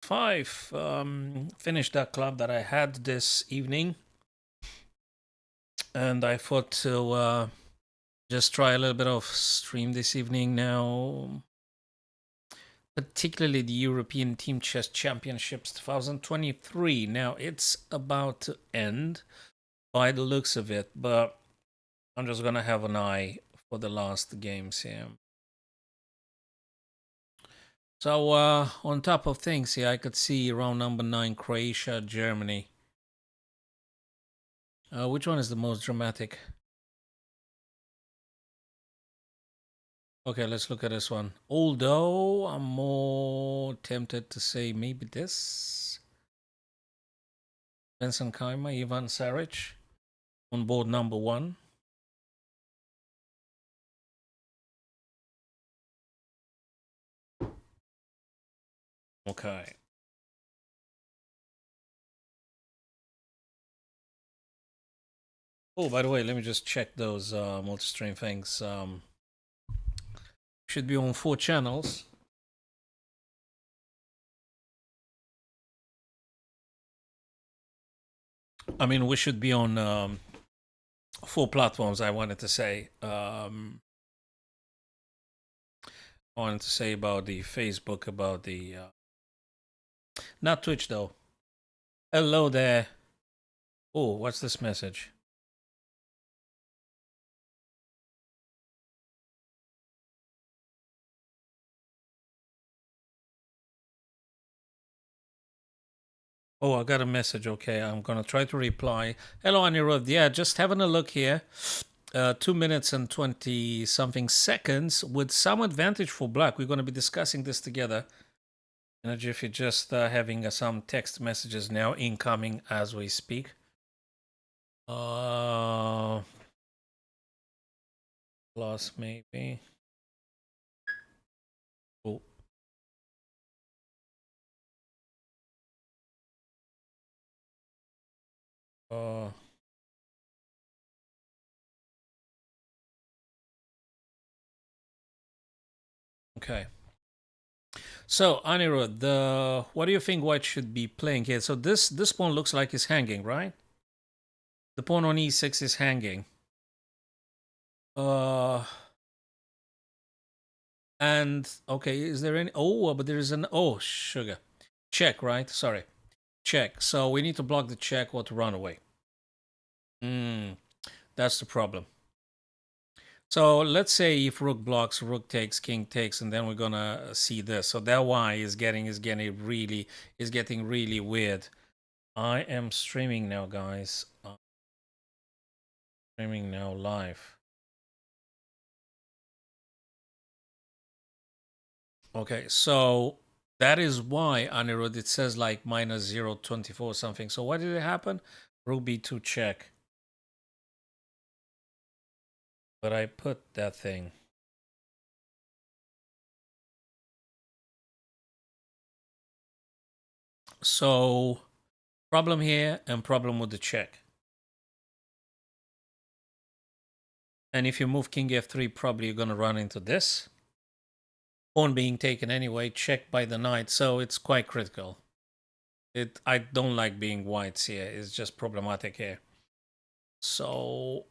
5. Finished that club that I had this evening, and I thought to just try a little bit of stream this evening now, particularly the European Team Chess Championships 2023. Now, it's about to end by the looks of it, but I'm just going to have an eye for the last games here. So, on top of things here, I could see round number 9, Croatia, Germany. Which one is the most dramatic? Okay, let's look at this one. Although I'm more tempted to say maybe this. Benson Kaimer, Ivan Saric on board number 1. Okay. Oh, by the way, let me just check those multi-stream things. Should be on 4 channels. I mean, we should be on 4 platforms, I wanted to say. I wanted to say about the Facebook, about the... not Twitch, though. Hello there. Oh, what's this message? Oh, I got a message. Okay, I'm gonna try to reply. Hello, Anirudh. Yeah, just having a look here. 2 minutes and 20 something seconds with some advantage for black. We're gonna be discussing this together. And if you're just having some text messages now incoming as we speak. Plus maybe. Oh. Okay. So Anirudh, what do you think white should be playing here? So this pawn looks like it's hanging, right? The pawn on e6 is hanging. And okay, is there any? Oh, but there is an sugar check, right? Sorry, check. So we need to block the check or to run away. That's the problem. So let's say if rook blocks, rook takes, king takes, and then we're gonna see this. So that y is getting really weird. I am streaming now, guys. Streaming now live. Okay, so that is why Anirudh it says like minus 0.24 something. So what did it happen? Rook b2 check. But I put that thing. So problem here and problem with the check. And if you move king f3, probably you're gonna run into this. Pawn being taken anyway, check by the knight, so it's quite critical. I don't like being whites here. It's just problematic here. So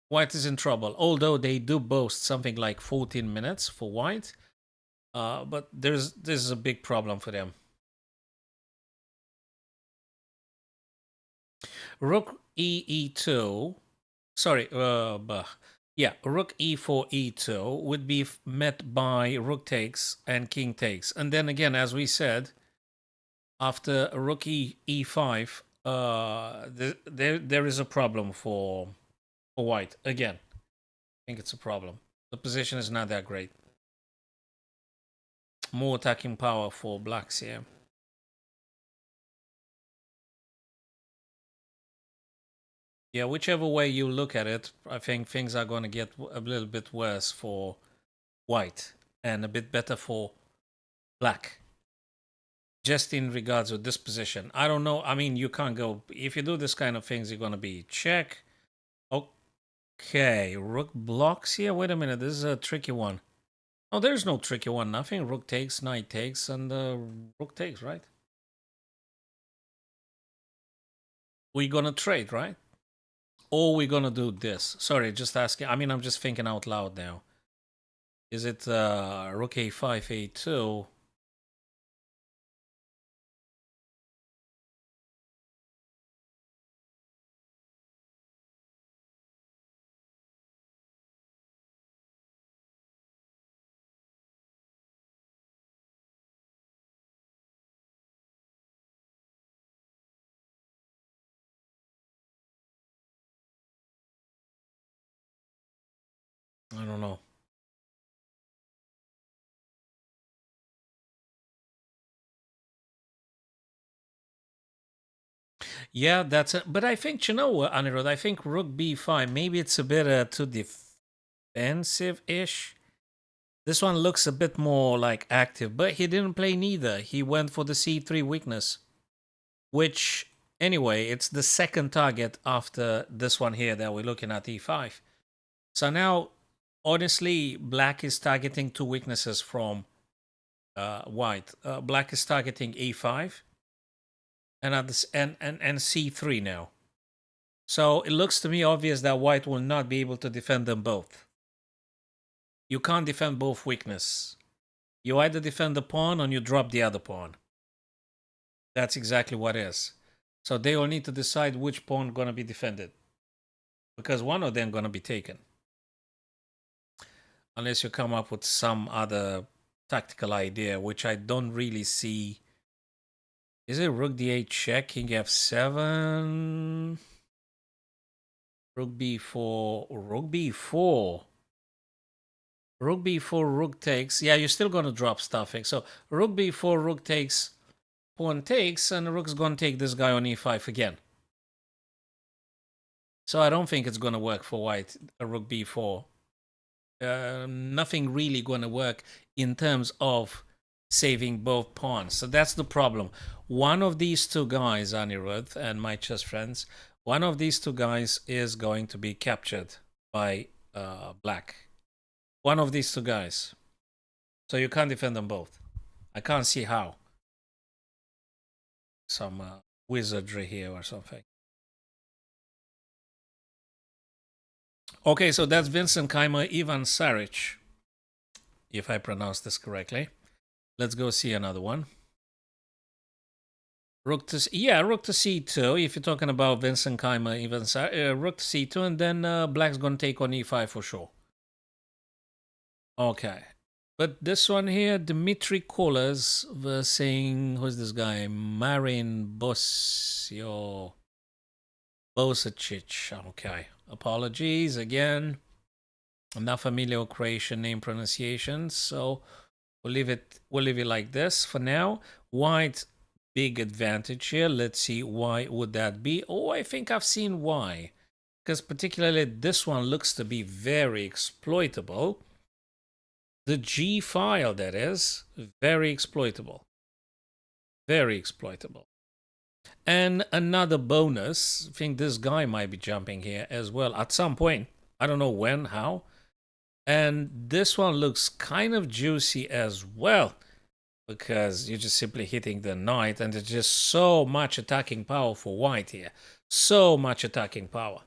white is in trouble, although they do boast something like 14 minutes for white. But this is a big problem for them. Rook e2. Sorry, yeah, rook e4, e2 would be met by rook takes and king takes. And then again, as we said, after rook e5, there is a problem for white. Again, I think it's a problem. The position is not that great. More attacking power for blacks here. Yeah, whichever way you look at it, I think things are going to get a little bit worse for white and a bit better for black. Just in regards with this position. I don't know. I mean, you can't go... If you do this kind of things, you're going to be check. Okay, rook blocks here. Wait a minute. This is a tricky one. Oh, there's no tricky one. Nothing. Rook takes, knight takes, and rook takes, right? We're gonna trade, right? Or we're gonna do this. Sorry, just asking. I mean, I'm just thinking out loud now. Is it rook a5, a2? I don't know. Yeah, that's it. But I think, you know what, Anirudh, I think rook b5, maybe it's a bit too defensive-ish. This one looks a bit more like active, but he didn't play neither. He went for the c3 weakness, which, anyway, it's the second target after this one here that we're looking at, e5. So now, honestly, black is targeting two weaknesses from white. Black is targeting a5 and at this and c3 now. So it looks to me obvious that white will not be able to defend them both. You can't defend both weakness. You either defend the pawn or you drop the other pawn. That's exactly what it is. So they will need to decide which pawn going to be defended, because one of them going to be taken. Unless you come up with some other tactical idea, which I don't really see. Is it rook d8 check, king f7, rook b4, rook b4, rook b4, rook takes. Yeah, you're still going to drop stuffing. So rook b4, rook takes, pawn takes, and rook's going to take this guy on e5 again. So I don't think it's going to work for white, a rook b4. Nothing really going to work in terms of saving both pawns. So that's the problem. One of these two guys, Anirudh and my chess friends, one of these two guys is going to be captured by black. One of these two guys. So you can't defend them both. I can't see how. Some wizardry here or something. Okay, so that's Vincent Keimer, Ivan Saric, if I pronounce this correctly. Let's go see another one. Rook to rook to c2. If you're talking about Vincent Keimer, Ivan Saric, rook to c2, and then black's gonna take on e5 for sure. Okay, but this one here, Dmitry Kolas versus, who's this guy? Marin Bosio. Bosic. Okay, apologies again. I'm not familiar with Croatian name pronunciations, so we'll leave it like this for now. White, big advantage here. Let's see, why would that be? Oh, I think I've seen why. Because particularly this one looks to be very exploitable. The G file, that is, very exploitable. Very exploitable. And another bonus, I think this guy might be jumping here as well at some point. I don't know when, how. And this one looks kind of juicy as well, because you're just simply hitting the knight, and there's just so much attacking power for white here. So much attacking power.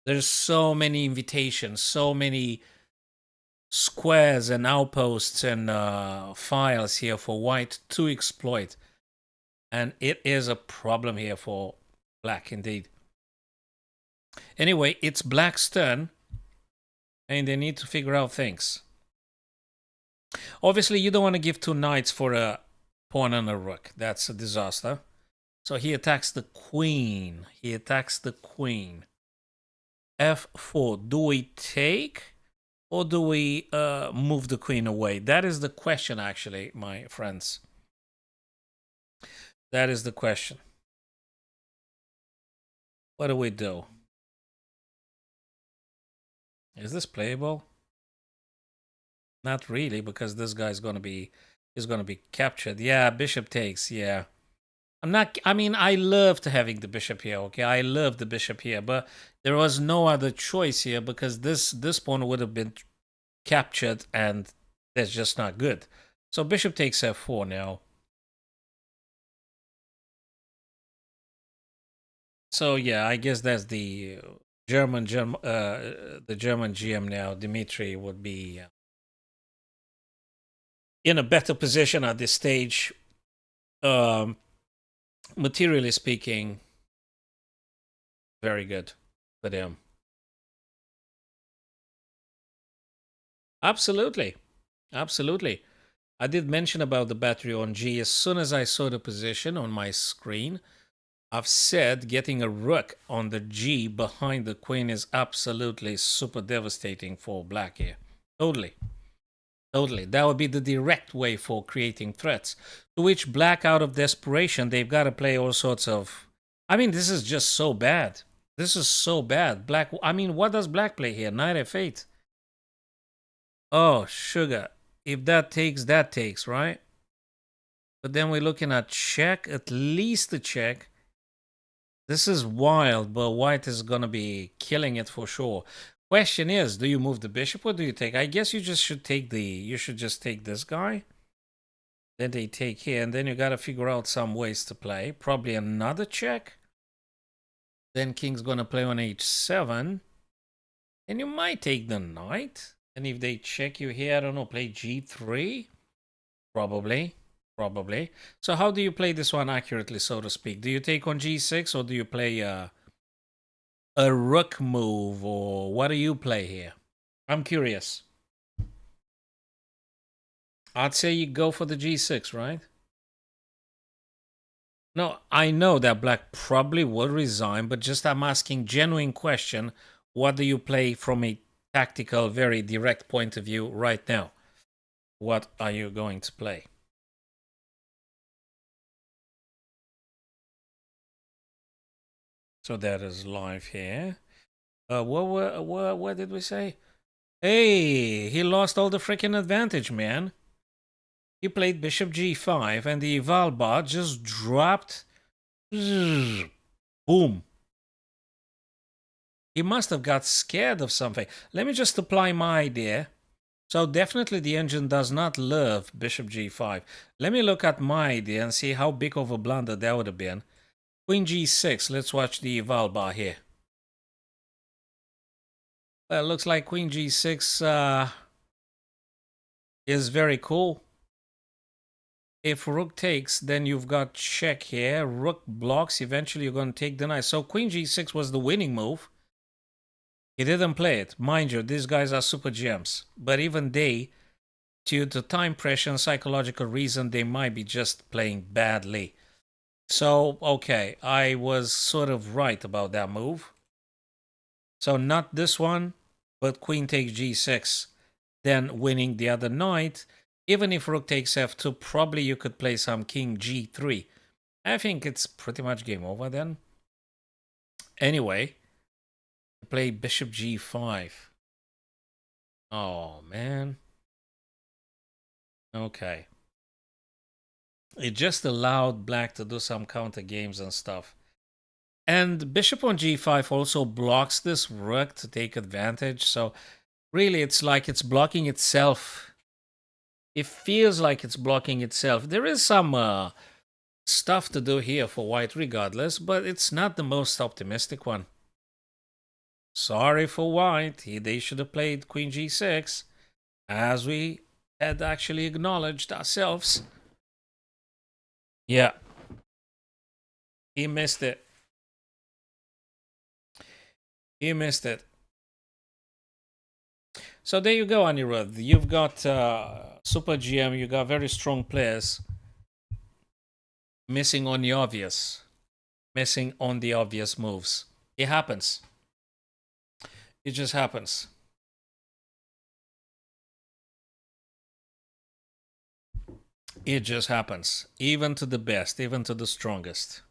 There's so many invitations, so many squares and outposts and files here for white to exploit. And it is a problem here for black indeed. Anyway, it's black's turn, and they need to figure out things. Obviously, you don't want to give two knights for a pawn and a rook. That's a disaster. So he attacks the queen. He attacks the queen. F4. Do we take, or do we move the queen away? That is the question, actually, my friends. That is the question. What do we do? Is this playable? Not really, because this guy's gonna be captured. Yeah, bishop takes. Yeah, I mean, I loved having the bishop here. Okay, I love the bishop here, but there was no other choice here, because this pawn would have been captured, and that's just not good. So bishop takes f4 now. So yeah, I guess that's the German GM now. Dmitry would be in a better position at this stage. Um, Materially speaking, very good for them. Absolutely, absolutely. I did mention about the battery on G. As soon as I saw the position on my screen, I've said getting a rook on the G behind the queen is absolutely super devastating for black here. Totally. Totally. That would be the direct way for creating threats. To which black, out of desperation, they've got to play all sorts of. I mean, this is just so bad. This is so bad. Black. I mean, what does black play here? Knight f8. Oh, sugar. If that takes, right? But then we're looking at check, at least a check. This is wild, but white is going to be killing it for sure. Question is, do you move the bishop or do you take? I guess you just should take you should just take this guy. Then they take here, and then you got to figure out some ways to play. Probably another check. Then king's going to play on h7. And you might take the knight. And if they check you here, I don't know, play g3? Probably. Probably. So how do you play this one accurately, so to speak? Do you take on g6 or do you play a rook move, or what do you play here? I'm curious. I'd say you go for the g6, right? No, I know that black probably would resign, but just I'm asking genuine question. What do you play from a tactical, very direct point of view right now? What are you going to play? So that is live here. What did we say? Hey, he lost all the freaking advantage, man. He played bishop g5, and the eval bot just dropped. Boom. He must have got scared of something. Let me just apply my idea. So definitely the engine does not love bishop g5. Let me look at my idea and see how big of a blunder that would have been. Queen g6. Let's watch the eval bar here. Well, looks like queen g6 is very cool. If rook takes, then you've got check here. Rook blocks. Eventually you're going to take the knight. So queen g6 was the winning move. He didn't play it. Mind you, these guys are super gems. But even they, due to time pressure and psychological reason, they might be just playing badly. So, okay, I was sort of right about that move. So not this one, but queen takes g6, then winning the other knight. Even if rook takes f2, probably you could play some king g3. I think it's pretty much game over then. Anyway, play bishop g5. Oh, man. Okay. It just allowed black to do some counter games and stuff. And bishop on g5 also blocks this rook to take advantage. So really, it's like it's blocking itself. It feels like it's blocking itself. There is some stuff to do here for white regardless, but it's not the most optimistic one. Sorry for white. They should have played queen g6, as we had actually acknowledged ourselves. Yeah. He missed it. He missed it. So there you go, Anirudh. You've got Super GM. You got very strong players. Missing on the obvious. Missing on the obvious moves. It happens. It just happens. It just happens. Even to the best, even to the strongest.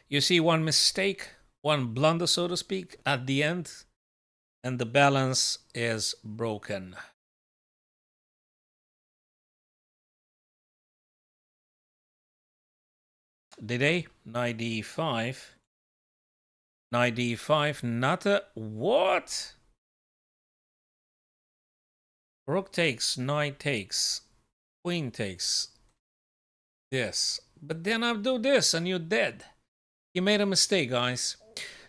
You see one mistake, one blunder, so to speak, at the end, and the balance is broken. Did they? Knight d5. Knight d5, not a... What? Rook takes, knight takes, queen takes this. But then I'll do this and you're dead. You made a mistake, guys.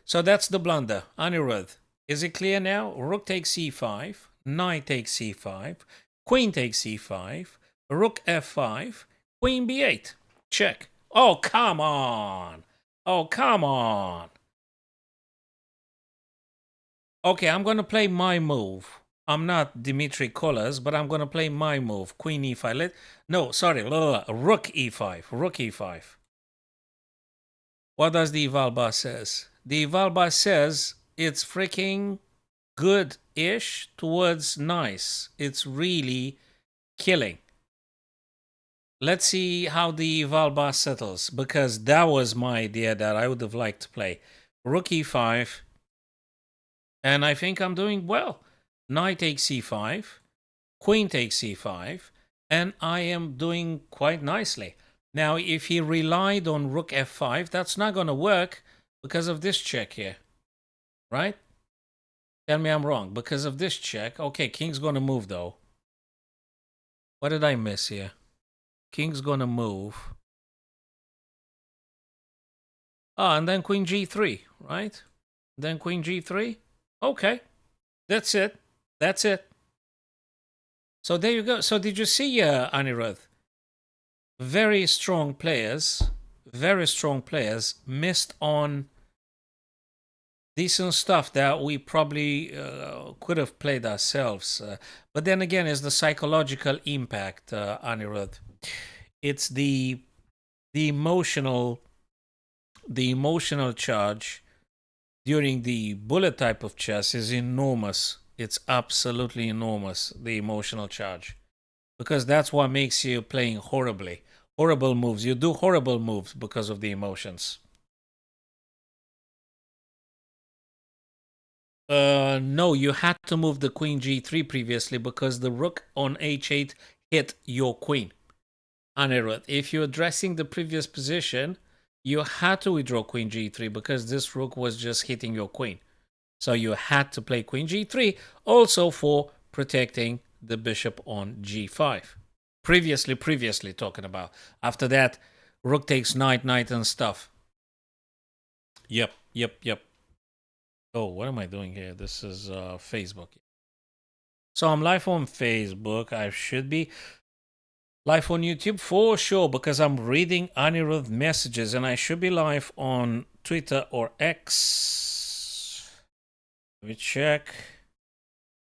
So that's the blunder. Anirudh, is it clear now? Rook takes c5, knight takes c5, queen takes c5, rook f5, queen b8. Check. Oh, come on. Oh, come on. Okay, I'm going to play my move. I'm not Dimitri Kolas, but I'm going to play my move. Queen e5. No, sorry. Rook e5. Rook e5. What does the Evalba says? The Evalba says it's freaking good-ish towards nice. It's really killing. Let's see how the Evalba settles, because that was my idea that I would have liked to play. Rook e5. And I think I'm doing well. Knight takes c5, queen takes c5, and I am doing quite nicely. Now, if he relied on rook f5, that's not going to work because of this check here, right? Tell me I'm wrong. Because of this check. Okay, king's going to move, though. What did I miss here? King's going to move. Ah, and then queen g3, right? Then queen g3. Okay, that's it. That's it. So there you go. So did you see, Anirudh? Very strong players missed on decent stuff that we probably could have played ourselves. But then again, it's the psychological impact, Anirudh. It's the emotional charge during the bullet type of chess is enormous. It's absolutely enormous, the emotional charge. Because that's what makes you playing horribly. Horrible moves. You do horrible moves because of the emotions. No, you had to move the queen g3 previously because the rook on h8 hit your queen. Anirudh, if you're addressing the previous position, you had to withdraw queen g3 because this rook was just hitting your queen. So you had to play queen g3 also for protecting the bishop on g5. Previously talking about. After that, rook takes knight and stuff. Yep. Oh, what am I doing here? This is Facebook. So I'm live on Facebook. I should be live on YouTube for sure because I'm reading Anirudh messages, and I should be live on Twitter or X. Let me check.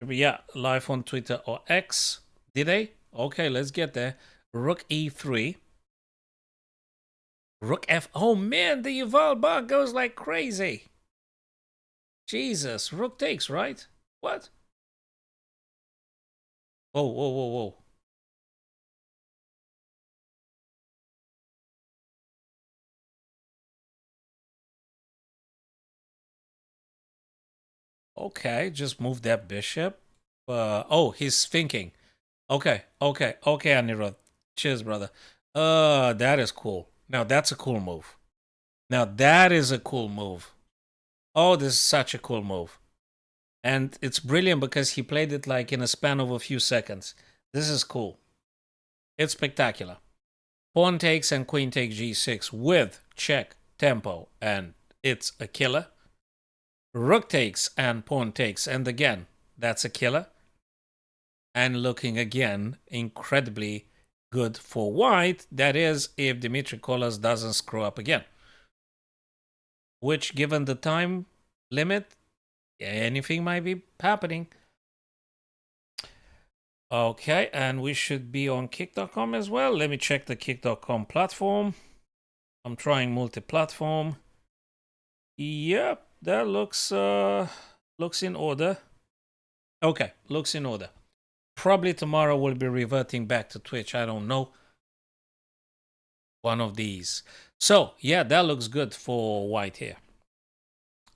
Yeah, live on Twitter or X. Did I? Okay, let's get there. Rook e3. Rook f. Oh man, the Yuval bar goes like crazy. Jesus, rook takes, right? What? Whoa. Okay, just move that bishop. Oh, he's thinking. Okay, Anirudh. Cheers, brother. That is cool. Now that's a cool move. Now that is a cool move. Oh, this is such a cool move. And it's brilliant because he played it like in a span of a few seconds. This is cool. It's spectacular. Pawn takes and queen takes g6 with check tempo, and it's a killer. Rook takes and pawn takes, and again, that's a killer. And looking again incredibly good for white. That is, if Dimitri Kolas doesn't screw up again. Which, given the time limit, anything might be happening. Okay, and we should be on kick.com as well. Let me check the kick.com platform. I'm trying multi-platform. Yep, that looks in order. Okay, looks in order. Probably tomorrow we'll be reverting back to Twitch. I don't know. One of these. So, yeah, that looks good for white here.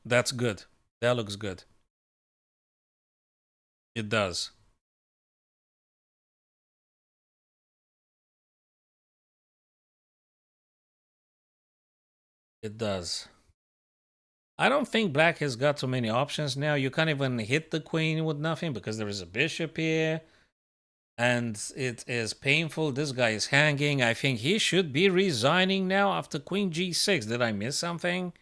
That's good. That looks good. It does. It does. I don't think black has got too many options now. You can't even hit the queen with nothing because there is a bishop here. And it is painful. This guy is hanging. I think he should be resigning now after Queen G6. Did I miss something?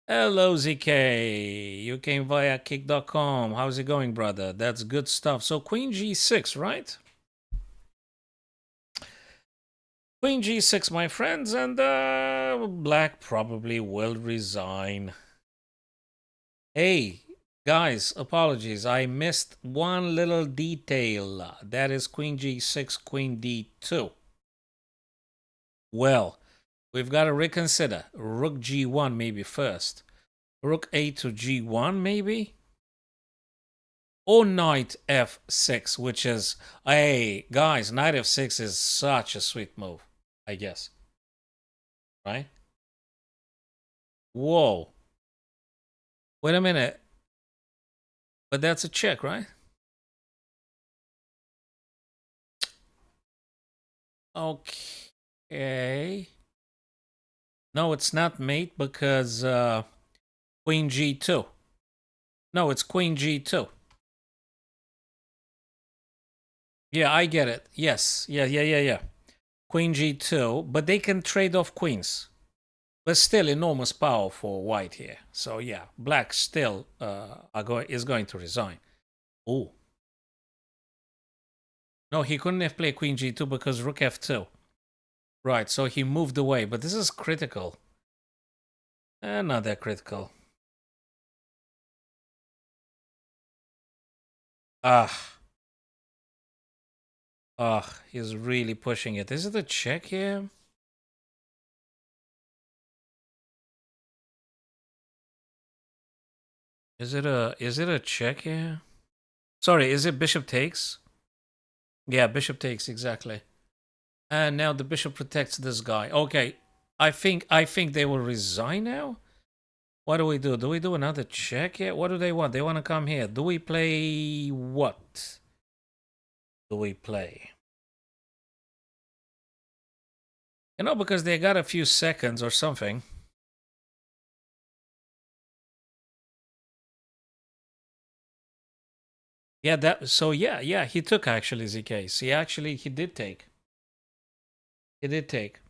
Hello, ZK. You came via kick.com. How's it going, brother? That's good stuff. So, Queen G6, right? Queen G6, my friends, and Black probably will resign. Hey, guys, apologies. I missed one little detail. That is Queen G6, Queen D2. Well, we've got to reconsider. Rook G1 maybe first. Rook A to G1 maybe? Or Knight F6, which is... Hey, guys, Knight F6 is such a sweet move, I guess. Right? Whoa. Wait a minute. But that's a check, right? Okay. No, it's not mate because Queen G2. No, it's Queen G2. Yeah, I get it. Yes. Yeah. Queen G2, but they can trade off queens. But still enormous power for white here. So yeah, black still is going to resign. Oh. No, he couldn't have played Queen G2 because Rook F2. Right, so he moved away, but this is critical. Not that critical. He's really pushing it. Is it a check here? Is it a check here? Sorry, is it bishop takes? Yeah, bishop takes, exactly. And now the bishop protects this guy. Okay, I think they will resign now. What do we do? Do we do another check here? What do they want? They want to come here. Do we play what? Do we play? You know, because they got a few seconds or something. Yeah, yeah, he took actually ZK. He did take. He did take.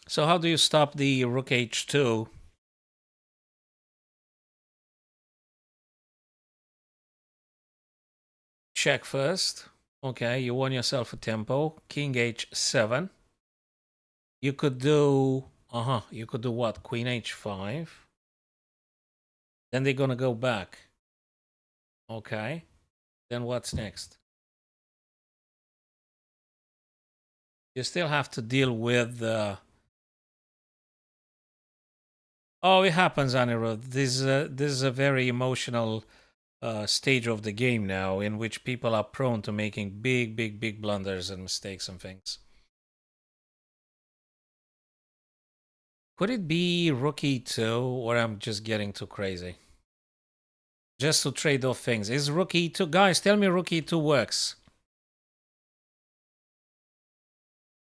So how do you stop the Rook H2? Check first. Okay, you won yourself a tempo. King H7. You could do... you could do what? Queen H5. Then they're gonna go back. Okay. Then what's next? You still have to deal with... Oh, it happens, Anirudh. This is a very emotional stage of the game now in which people are prone to making big blunders and mistakes and things. Could it be Rook E2, or I'm just getting too crazy? Just to trade off things. Is Rook E2... Guys, tell me Rook E2 works.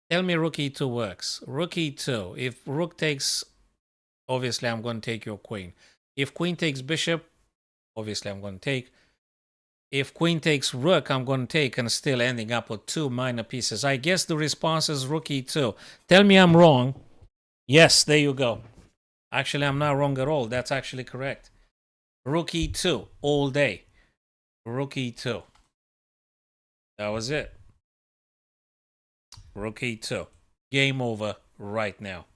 Tell me Rook E2 works. Rook E2. If Rook takes... Obviously, I'm going to take your Queen. If Queen takes Bishop, obviously, I'm going to take. If Queen takes Rook, I'm going to take and still ending up with two minor pieces. I guess the response is Rook E2. Tell me I'm wrong. Yes, there you go. Actually, I'm not wrong at all. That's actually correct. Rook E2 all day. Rook E2. That was it. Rook E2. Game over right now.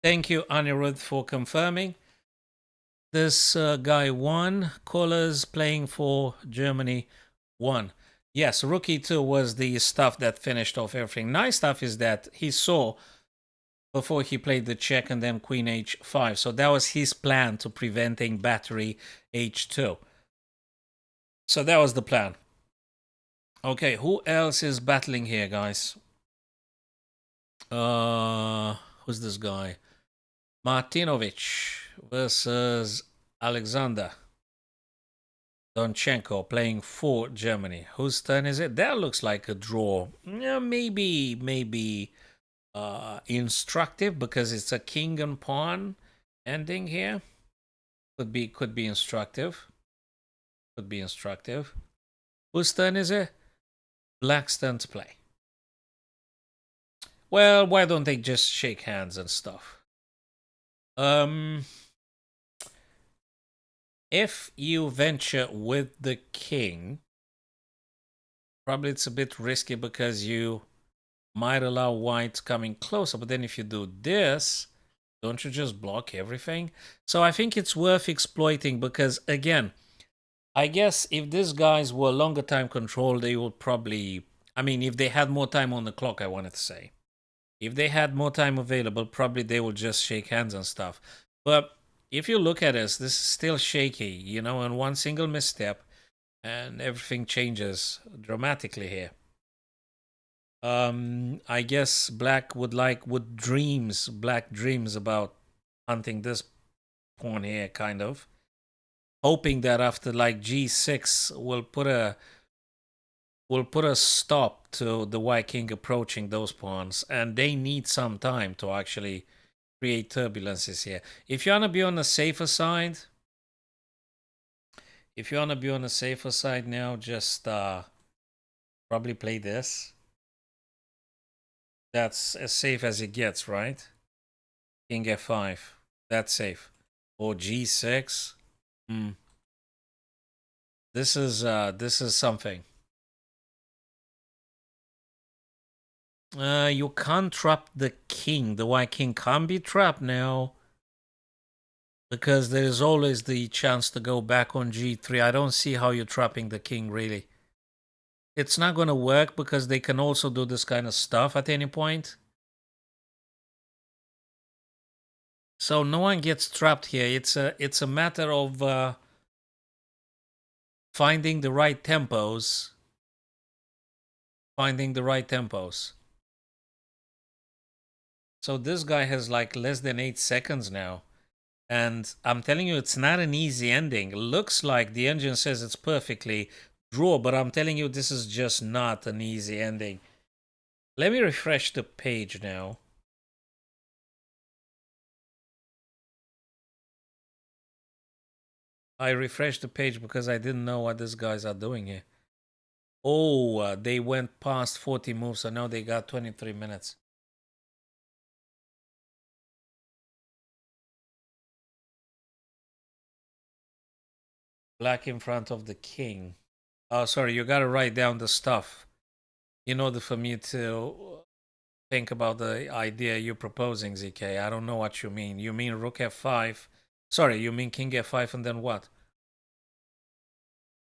Thank you, Anirudh, for confirming. This guy won. Callers playing for Germany won. Yes, Rook E2 was the stuff that finished off everything. Nice stuff is that he saw before he played the check and then Queen H5. So that was his plan to preventing battery H2. So that was the plan. Okay, who else is battling here, guys? Who's this guy? Martinovic versus Alexander Donchenko playing for Germany. Whose turn is it? That looks like a draw. Yeah, maybe instructive because it's a king and pawn ending here. Could be instructive. Could be instructive. Whose turn is it? Black's turn to play. Well, why don't they just shake hands and stuff? If you venture with the king, probably it's a bit risky because you might allow white coming closer. But then if you do this, don't you just block everything? So I think it's worth exploiting because, again, I guess if these guys were longer time control, they would probably... I mean, if they had more time on the clock, I wanted to say. If they had more time available, probably they would just shake hands and stuff. But if you look at this is still shaky, you know, and one single misstep and everything changes dramatically here. I guess black would dreams about hunting this pawn here, kind of. Hoping that after like g6 will put a stop to the white king approaching those pawns, and they need some time to actually create turbulences here. If you want to be on the safer side, now, just probably play this. That's as safe as it gets, right? King f5. That's safe. Or g6. This is something. You can't trap the king. The white king can't be trapped now. Because there is always the chance to go back on g3. I don't see how you're trapping the king, really. It's not going to work because they can also do this kind of stuff at any point. So no one gets trapped here. It's a matter of finding the right tempos. So this guy has like less than 8 seconds now. And I'm telling you, it's not an easy ending. It looks like the engine says it's perfectly draw, but I'm telling you, this is just not an easy ending. Let me refresh the page now. I refreshed the page because I didn't know what these guys are doing here. Oh, they went past 40 moves, so now they got 23 minutes. Black in front of the king. Oh, sorry, you gotta write down the stuff in order for me to think about the idea you're proposing, ZK. I don't know what you mean. You mean rook f5? Sorry, you mean king f5 and then what?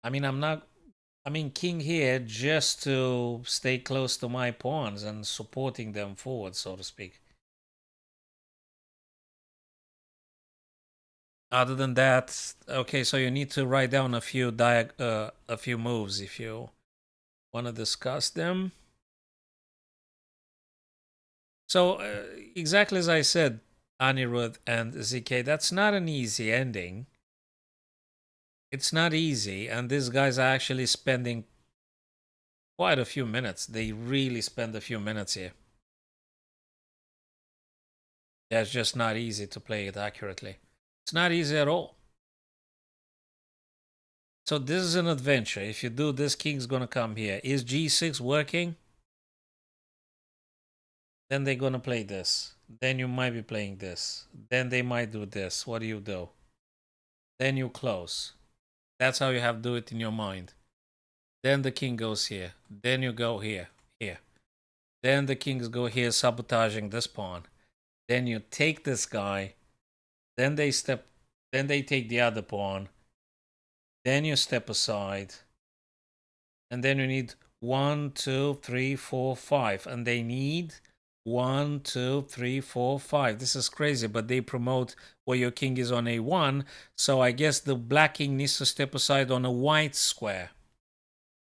I mean, I mean, king here just to stay close to my pawns and supporting them forward, so to speak. Other than that, okay, so you need to write down a few moves if you want to discuss them. So exactly as I said, Anirudh and ZK, that's not an easy ending. It's not easy, and these guys are actually spending quite a few minutes. They really spend a few minutes here. That's just not easy to play it accurately. It's not easy at all. So this is an adventure. If you do this, king's gonna come here. Is g6 working? Then they're gonna play this. Then you might be playing this. Then they might do this. What do? Then you close. That's how you have to do it in your mind. Then the king goes here. Then you go here. Here. Then the kings go here, sabotaging this pawn. Then you take this guy. Then they take the other pawn. Then you step aside. And then you need 1, 2, 3, 4, 5. And they need 1, 2, 3, 4, 5. This is crazy, but they promote where your king is on a1. So I guess the black king needs to step aside on a white square.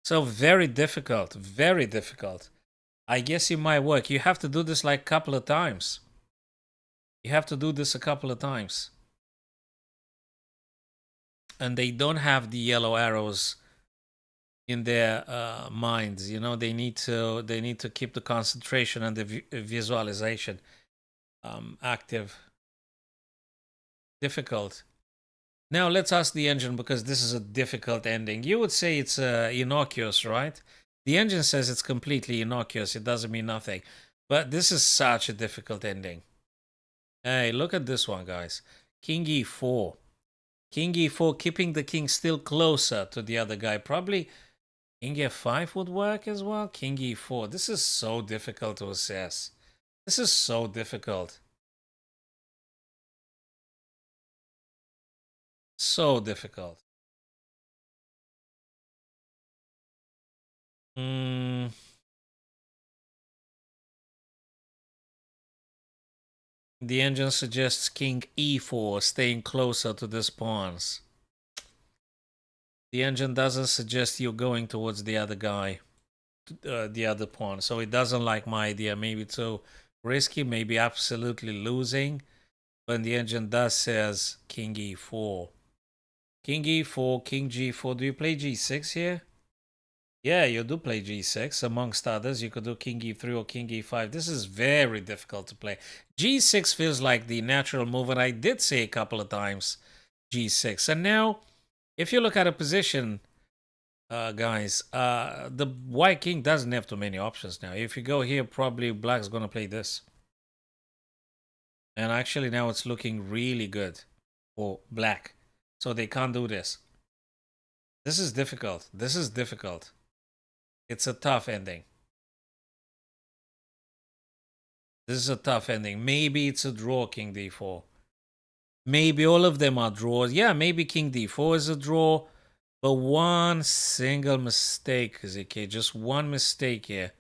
So very difficult, very difficult. I guess it might work. You have to do this like a couple of times. You have to do this a couple of times. And they don't have the yellow arrows, in their minds. You know, they need to keep the concentration and the visualization active. Difficult. Now let's ask the engine, because this is a difficult ending. You would say it's innocuous, right? The engine says it's completely innocuous. It doesn't mean nothing. But this is such a difficult ending. Hey, look at this one, guys. King e4. King e4, keeping the king still closer to the other guy. Probably king f5 would work as well. King e4. This is so difficult to assess. This is so difficult. So difficult. Hmm. The engine suggests king e4, staying closer to the pawns. The engine doesn't suggest you going towards the other guy, the other pawn. So it doesn't like my idea. Maybe too risky, maybe absolutely losing. But the engine does says king e4. King e4, king g4. Do you play g6 here? Yeah, you do play g6. Amongst others, you could do king e3 or king e5. This is very difficult to play. G6 feels like the natural move, and I did say a couple of times g6. And now, if you look at a position, guys, the white king doesn't have too many options now. If you go here, probably black's going to play this. And actually now it's looking really good for black. So they can't do this. This is difficult. This is difficult. It's a tough ending. This is a tough ending. Maybe it's a draw, king d4. Maybe all of them are draws. Yeah, maybe king d4 is a draw. But one single mistake, ZK, just one mistake here.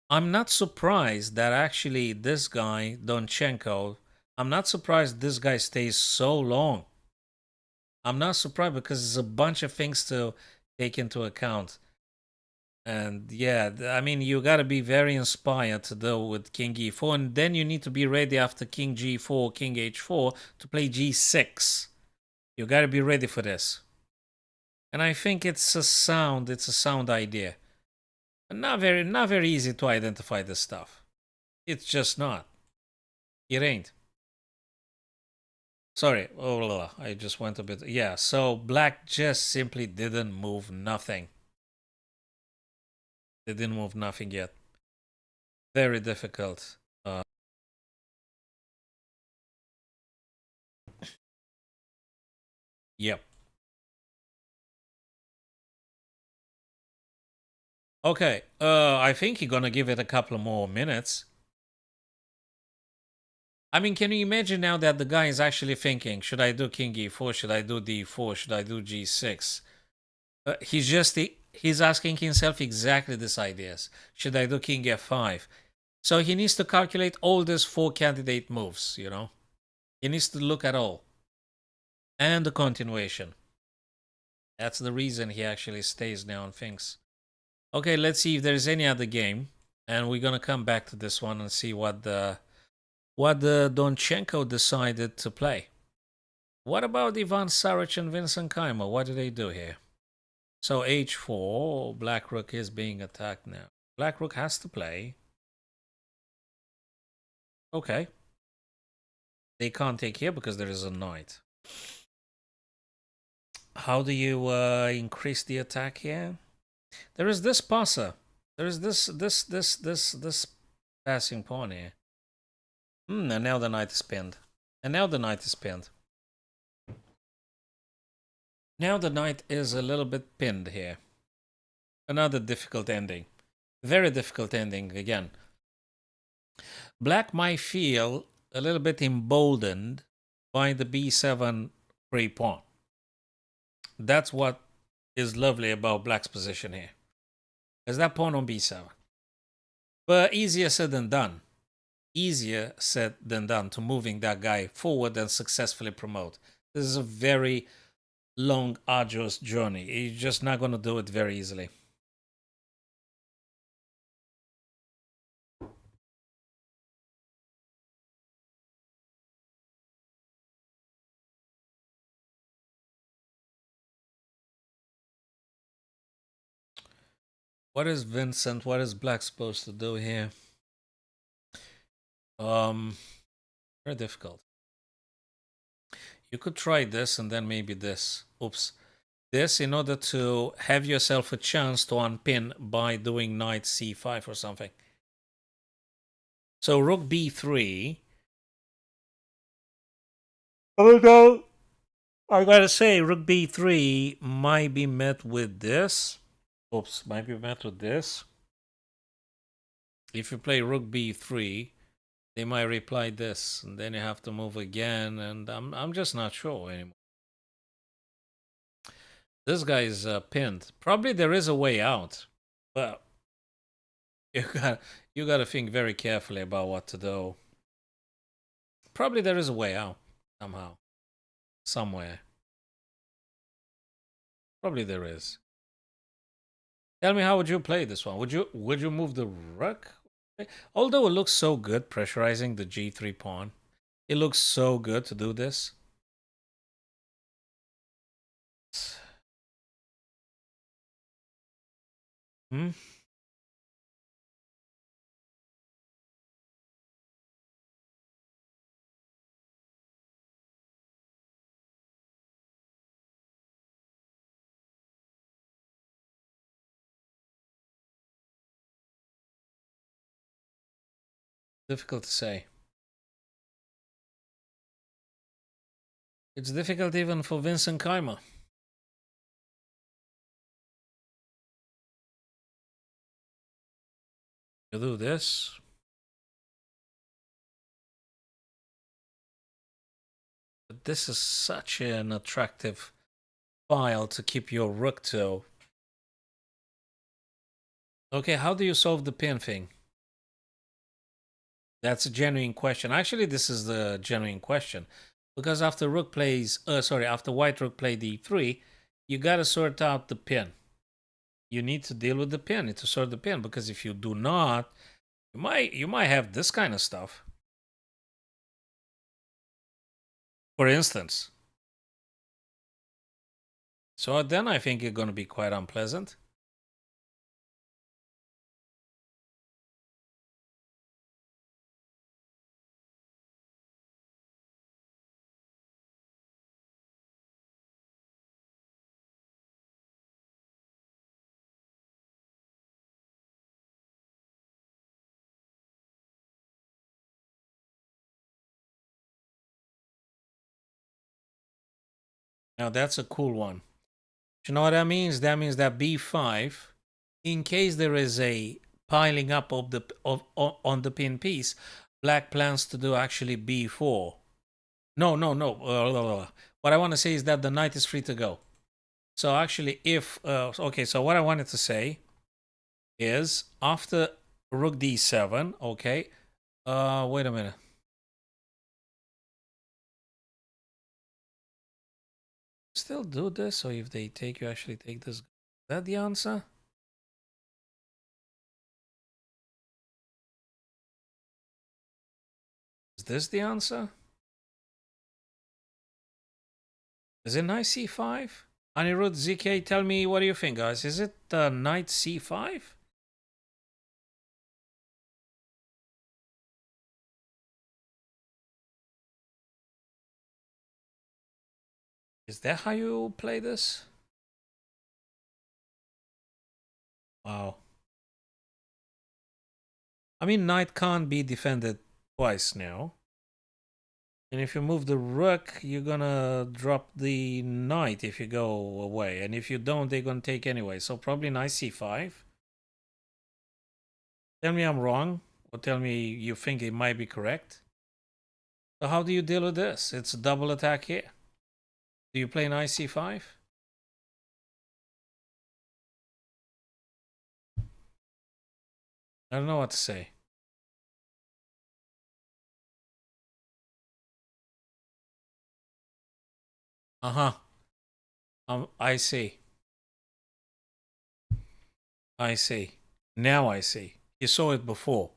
I'm not surprised that actually this guy, Donchenko, I'm not surprised this guy stays so long. I'm not surprised because there's a bunch of things to take into account. And yeah, I mean, you got to be very inspired to do with King e4. And then you need to be ready after King g4, King h4 to play g6. You got to be ready for this. And I think it's a sound idea. And not very easy to identify this stuff. It's just not. It ain't. Sorry, oh, I just went a bit. Yeah, so black just simply didn't move nothing. They didn't move nothing yet. Very difficult. Yep. Okay, I think you're gonna give it a couple more minutes. I mean, can you imagine now that the guy is actually thinking, should I do king e4? Should I do d4? Should I do g6? He's asking himself exactly these ideas. Should I do king f5? So he needs to calculate all these four candidate moves, you know? He needs to look at all. And the continuation. That's the reason he actually stays now and thinks. Okay, let's see if there's any other game. And we're gonna come back to this one and see what the Donchenko decided to play. What about Ivan Saric and Vincent Keimer? What do they do here? So h4, Black Rook is being attacked now. Black Rook has to play. Okay. They can't take here because there is a knight. How do you increase the attack here? There is this passer. There is this passing pawn here. And now the knight is pinned. And now the knight is pinned. Now the knight is a little bit pinned here. Another difficult ending. Very difficult ending again. Black might feel a little bit emboldened by the b7 free pawn. That's what is lovely about Black's position here. Is that pawn on b7. But easier said than done. Easier said than done to moving that guy forward and successfully promote. This is a very long, arduous journey. You're just not going to do it very easily. What is Vincent? What is Black supposed to do here? Um, Very difficult. You could try this and then maybe this. Oops. This in order to have yourself a chance to unpin by doing knight c5 or something. So rook b3. Although I gotta say, rook b3 might be met with this. Oops, might be met with this. If you play rook b3, they might reply this, and then you have to move again, and I'm just not sure anymore. This guy is pinned. Probably there is a way out, but you got to think very carefully about what to do. Probably there is a way out somehow, somewhere. Probably there is. Tell me, how would you play this one? Would you move the rook? Although it looks so good pressurizing the g3 pawn, it looks so good to do this. Hmm. Difficult to say. It's difficult even for Vincent Keimer. You do this. But this is such an attractive file to keep your rook to. Okay, how do you solve the pin thing? That's a genuine question. Actually, this is the genuine question. Because after after white rook play d3, you gotta sort out the pin. You need to deal with the pin to sort the pin, because if you do not, you might have this kind of stuff. For instance. So then I think it's gonna be quite unpleasant. Now that's a cool one. You know what that means? That means that b5, in case there is a piling up of the on the pin piece, black plans to do actually b4. No. What I want to say is that the knight is free to go. So actually, if okay, so what I wanted to say is after rook d7, okay. Wait a minute. Still do this, or if they take, you actually take this. Is that the answer? Is this the answer? Is it knight c5? Anirudh ZK, tell me, what do you think, guys? Is it knight c5? Is that how you play this? Wow. I mean, knight can't be defended twice now. And if you move the rook, you're gonna drop the knight if you go away. And if you don't, they're gonna take anyway. So probably knight c5. Tell me I'm wrong, or tell me you think it might be correct. So how do you deal with this? It's a double attack here. Do you play knight c5? I don't know what to say. Uh-huh. I see. I see. Now I see. You saw it before.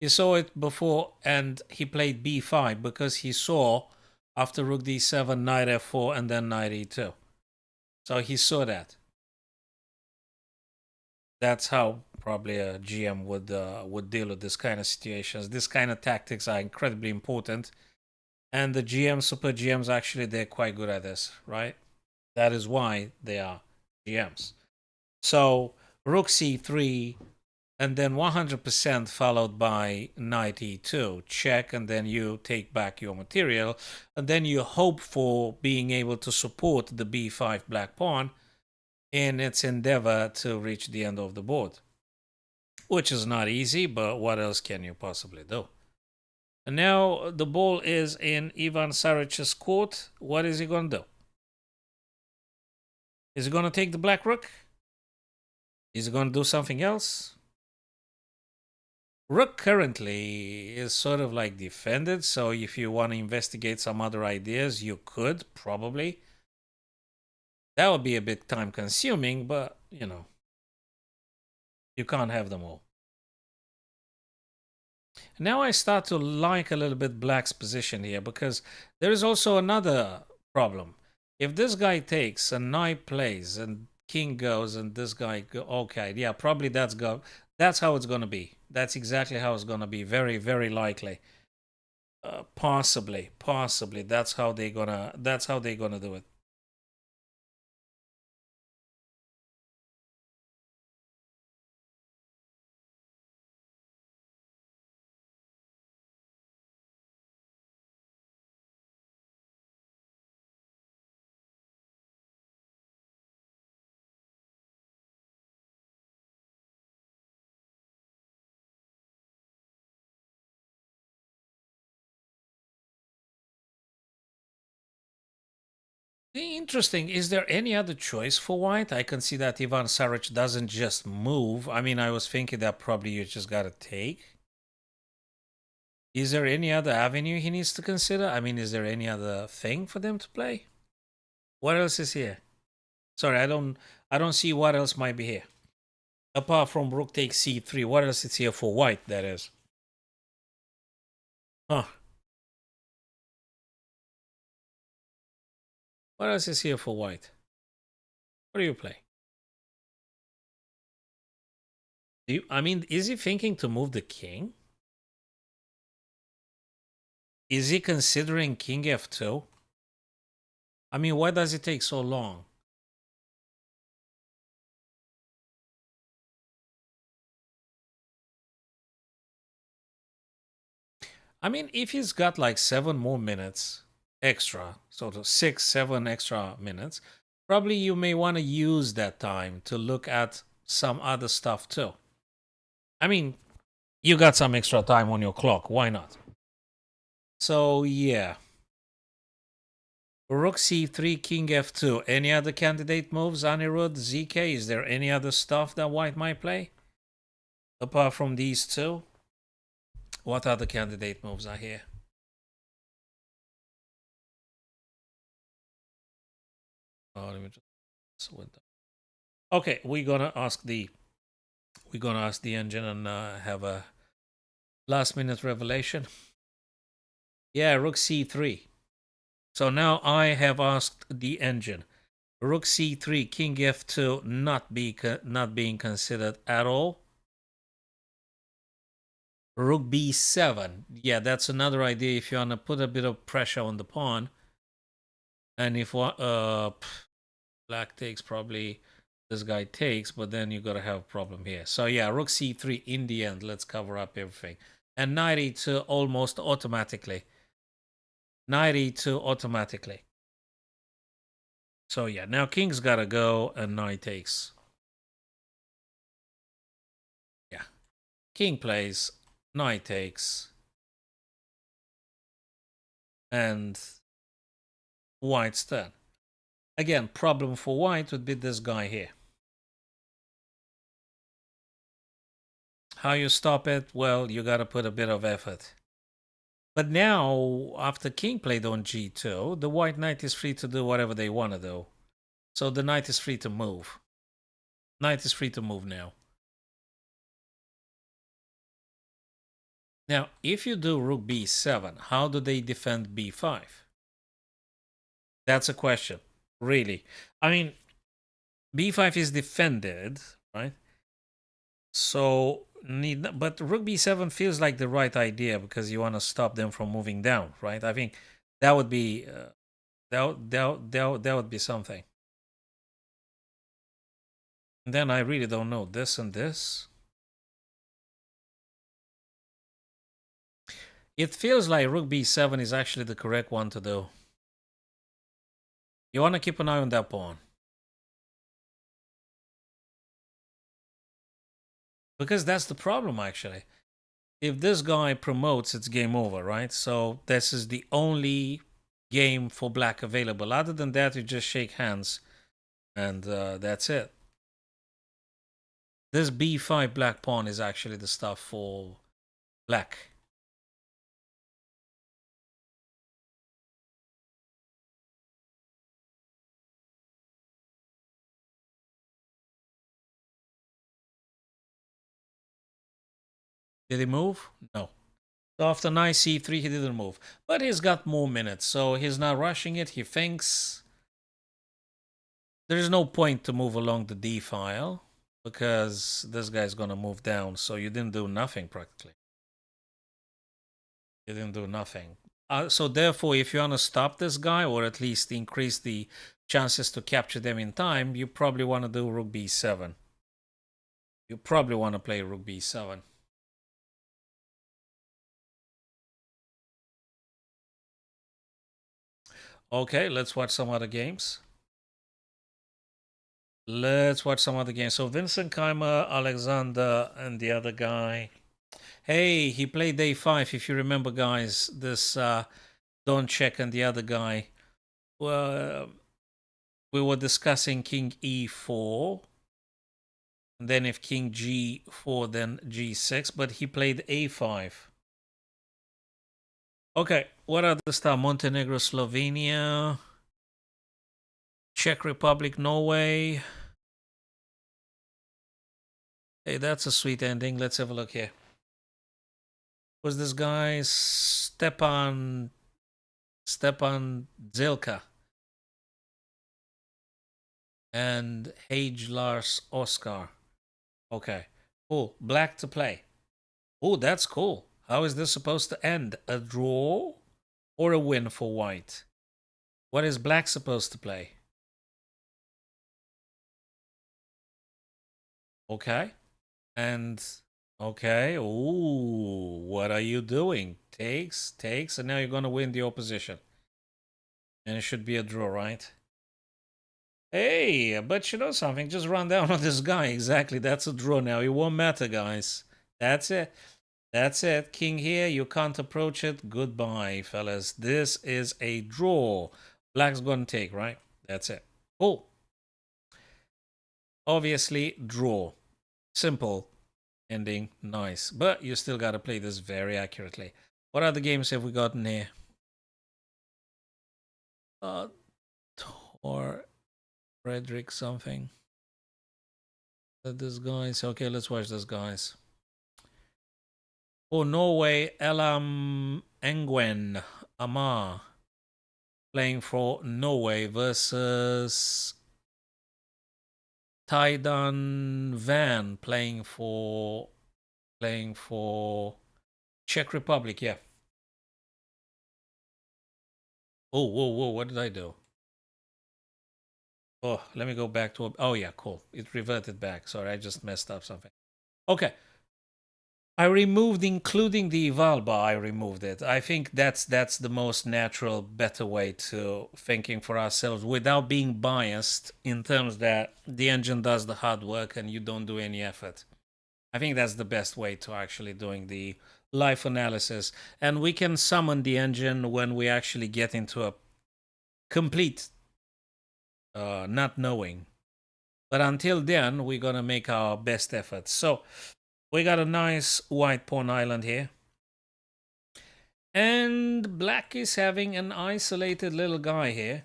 You saw it before, and he played b5 because he saw after rook d7, knight f4, and then knight e2. So he saw that. That's how probably a GM would deal with this kind of situations. This kind of tactics are incredibly important, and the GM, super GMs, actually they're quite good at this, right? That is why they are GMs. So Rook C3, and then 100% followed by knight e2, check, and then you take back your material, and then you hope for being able to support the b5 black pawn in its endeavor to reach the end of the board, which is not easy, but what else can you possibly do? And now the ball is in Ivan Saric's court. What is he going to do? Is he going to take the black rook? Is he going to do something else? Rook currently is sort of like defended, so if you want to investigate some other ideas, you could probably. That would be a bit time consuming, but you know, you can't have them all. Now I start to like a little bit black's position here because there is also another problem. If this guy takes and knight plays and king goes and this guy okay, yeah, probably that's how it's gonna be. That's exactly how it's gonna be. Very, very likely. Possibly. That's how they're gonna do it. Interesting. Is there any other choice for white? I can see that Ivan Saric doesn't just move. I mean, I was thinking that probably you just gotta take. Is there any other avenue he needs to consider? I mean, is there any other thing for them to play? What else is here? Sorry, I don't see what else might be here. Apart from rook takes c3, what else is here for white, that is? Huh. What else is here for white? What do you play? I mean, is he thinking to move the king? Is he considering king f2? I mean, why does it take so long? I mean, if he's got like 7 more minutes extra, sort of 6, 7 extra minutes, probably you may want to use that time to look at some other stuff too. I mean, you got some extra time on your clock. Why not? So, yeah. Rook c3, king f2. Any other candidate moves, Anirudh, ZK? Is there any other stuff that white might play? Apart from these two? What other candidate moves are here? Oh, let me just... Okay, we're gonna ask the engine and have a last minute revelation. Yeah, rook c3. So now I have asked the engine. Rook c3, king f2, not being considered at all. Rook b7. Yeah, that's another idea if you want to put a bit of pressure on the pawn. And if black takes, probably this guy takes, but then you got to have a problem here. So yeah, rook c3 in the end. Let's cover up everything. And knight e2 almost automatically. Knight e2 automatically. So yeah, now king's got to go and knight takes. Yeah. King plays, knight takes. And white's turn. Again, problem for white would be this guy here. How you stop it? Well, you got to put a bit of effort. But now, after king played on g2, the white knight is free to do whatever they want to do. So the knight is free to move. Knight is free to move now. Now, if you do rook b7, how do they defend b5? That's a question, really. I mean, b5 is defended, right? So but rook b7 feels like the right idea because you want to stop them from moving down, right? I think that would be that would be something. And then I really don't know this and this. It feels like rook b7 is actually the correct one to do. You want to keep an eye on that pawn. Because that's the problem, actually. If this guy promotes, it's game over, right? So this is the only game for black available. Other than that, you just shake hands, and that's it. This b5 black pawn is actually the stuff for black. Did he move? No. So after knight c3, he didn't move. But he's got more minutes, so he's not rushing it. He thinks there is no point to move along the d file because this guy's going to move down. So you didn't do nothing practically. You didn't do nothing. So therefore, if you want to stop this guy or at least increase the chances to capture them in time, you probably want to do rook b7. You probably want to play rook b7. Okay, let's watch some other games. Let's watch some other games. So Vincent Keimer, Alexander, and the other guy. Hey, he played day 5. If you remember, guys, this Don Check and the other guy. Well, we were discussing King E4. And then if King G4, then G6. But he played A5. Okay, what are the stuff? Montenegro, Slovenia, Czech Republic, Norway. Hey, that's a sweet ending. Let's have a look here. Who's this guy? Stepan Zilka and Hage Lars Oscar. Okay, cool. Black to play. Oh, that's cool. How is this supposed to end? A draw or a win for white? What is black supposed to play? Okay. And okay. Ooh, what are you doing? Takes, and now you're gonna win the opposition. And it should be a draw, right? Hey, but you know something? Just run down on this guy. Exactly. That's a draw now. It won't matter, guys. That's it. That's it. King here. You can't approach it. Goodbye, fellas. This is a draw. Black's gonna take, right? That's it. Cool. Obviously, draw. Simple. Ending. Nice. But you still gotta play this very accurately. What other games have we gotten here? Tor Frederick something. This guys. Okay, let's watch this guys. Oh, Norway, Elam Engwen Amar playing for Norway versus Taidan Van playing for Czech Republic. Yeah. Oh, whoa, what did I do? Oh, let me go back to. Oh yeah, cool. It reverted back. Sorry, I just messed up something. Okay. I removed, including the eval bar, I removed it. I think that's the most natural, better way to thinking for ourselves without being biased in terms that the engine does the hard work and you don't do any effort. I think that's the best way to actually doing the life analysis. And we can summon the engine when we actually get into a complete not knowing. But until then, we're going to make our best efforts. So we got a nice white pawn island here. And black is having an isolated little guy here.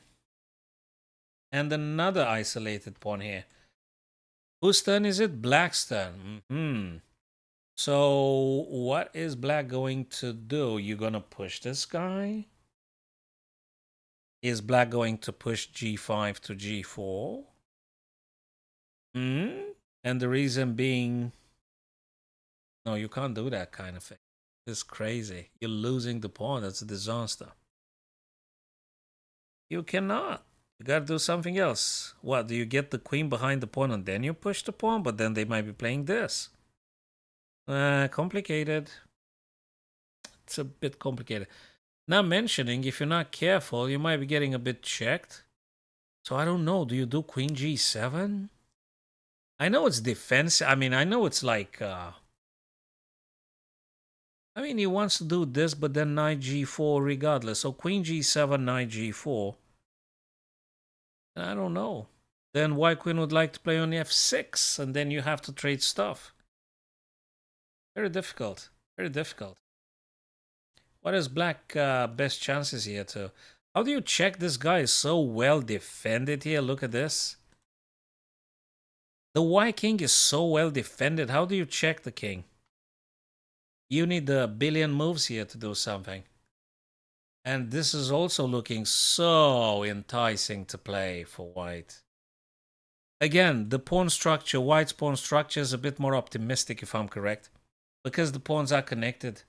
And another isolated pawn here. Whose turn is it? Black's turn. So what is black going to do? You're going to push this guy? Is black going to push g5 to g4? And the reason being No, you can't do that kind of thing. It's crazy. You're losing the pawn. That's a disaster. You cannot. You gotta do something else. What, do you get the queen behind the pawn and then you push the pawn? But then they might be playing this. Complicated. It's a bit complicated. Now mentioning, if you're not careful, you might be getting a bit checked. So I don't know. Do you do queen g7? I know it's defense. I mean, I know it's like... I mean, he wants to do this, but then knight g4 regardless. So queen g7, knight g4. I don't know. Then white queen would like to play on f6, and then you have to trade stuff. Very difficult. Very difficult. What is black best chances here too? How do you check this guy is so well defended here? Look at this. The white king is so well defended. How do you check the king? You need a billion moves here to do something. And this is also looking so enticing to play for white. Again, the pawn structure, white's pawn structure is a bit more optimistic if I'm correct. Because the pawns are connected.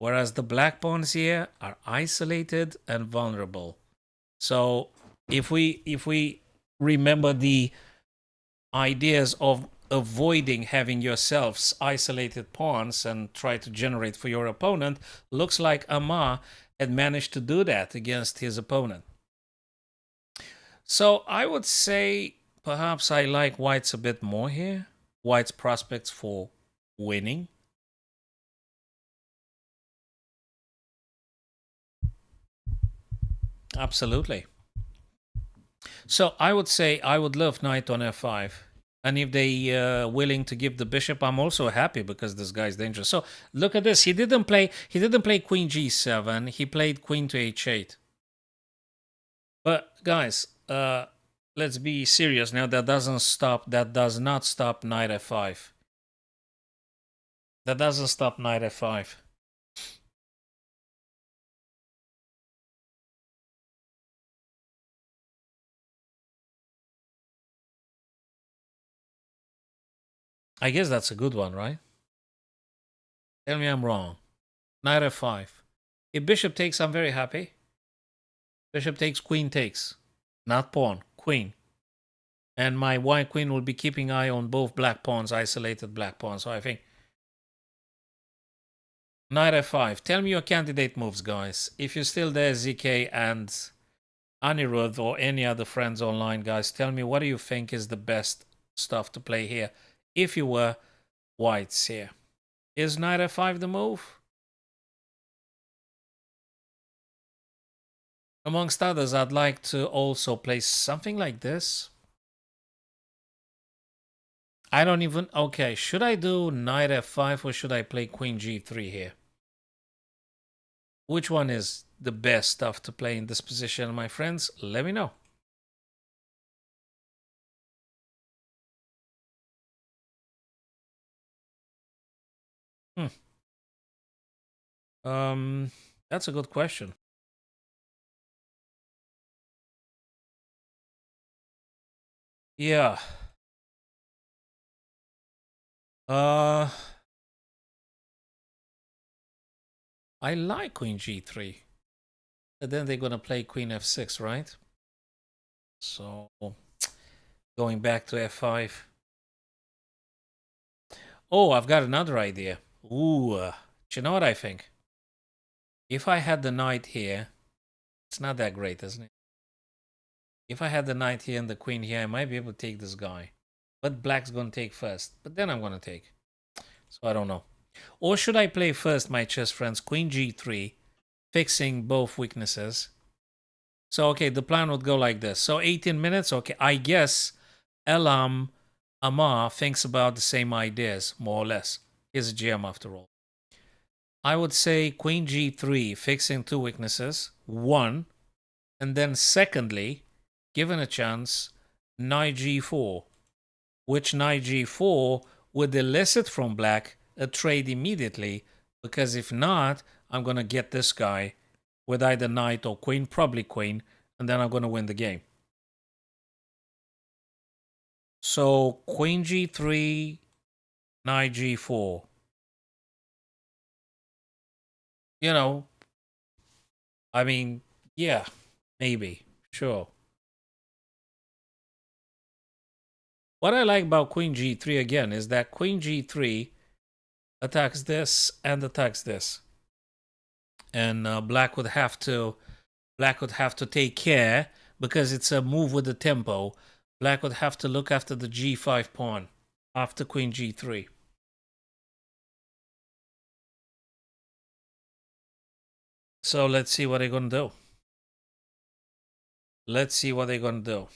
Whereas the black pawns here are isolated and vulnerable. So if we remember the ideas of avoiding having yourselves isolated pawns and try to generate for your opponent, looks like Amar had managed to do that against his opponent. So I would say perhaps I like white's a bit more here. White's prospects for winning. Absolutely. So I would say I would love knight on f5. And if they willing to give the bishop, I'm also happy because this guy's dangerous. So look at this. He didn't play queen g7. He played queen to h8. But guys, let's be serious now. That does not stop knight f5. That doesn't stop knight f5. I guess that's a good one, right? Tell me I'm wrong. Knight f5. If bishop takes, I'm very happy. Bishop takes, queen takes. Not pawn, queen. And my white queen will be keeping eye on both black pawns, isolated black pawns. So I think knight f5. Tell me your candidate moves, guys. If you're still there, ZK and Anirudh or any other friends online, guys, tell me what do you think is the best stuff to play here if you were whites here. Is knight f5 the move? Amongst others, I'd like to also play something like this. I don't even... Okay, should I do knight f5 or should I play queen g3 here? Which one is the best stuff to play in this position, my friends? Let me know. That's a good question. Yeah. I like queen g3. And then they're gonna play queen f6, right? So going back to f5. Oh, I've got another idea. Ooh, do you know what I think? If I had the knight here, it's not that great, isn't it? If I had the knight here and the queen here, I might be able to take this guy. But black's gonna take first. But then I'm gonna take. So I don't know. Or should I play first, my chess friends, queen g3, fixing both weaknesses? So, okay, the plan would go like this. So 18 minutes, okay, I guess Amar thinks about the same ideas, more or less. He's a GM after all. I would say queen g3, fixing two weaknesses. One. And then secondly, given a chance, knight g4. Which knight g4 would elicit from black a trade immediately. Because if not, I'm going to get this guy with either knight or queen, probably queen. And then I'm going to win the game. So queen g3, Knight g4. You know, I mean, yeah, maybe, sure. What I like about queen g3 again is that queen g3 attacks this and attacks this, and black would have to take care because it's a move with the tempo. Black would have to look after the g5 pawn after queen g3. So let's see what they're gonna do. Let's see what they're gonna do.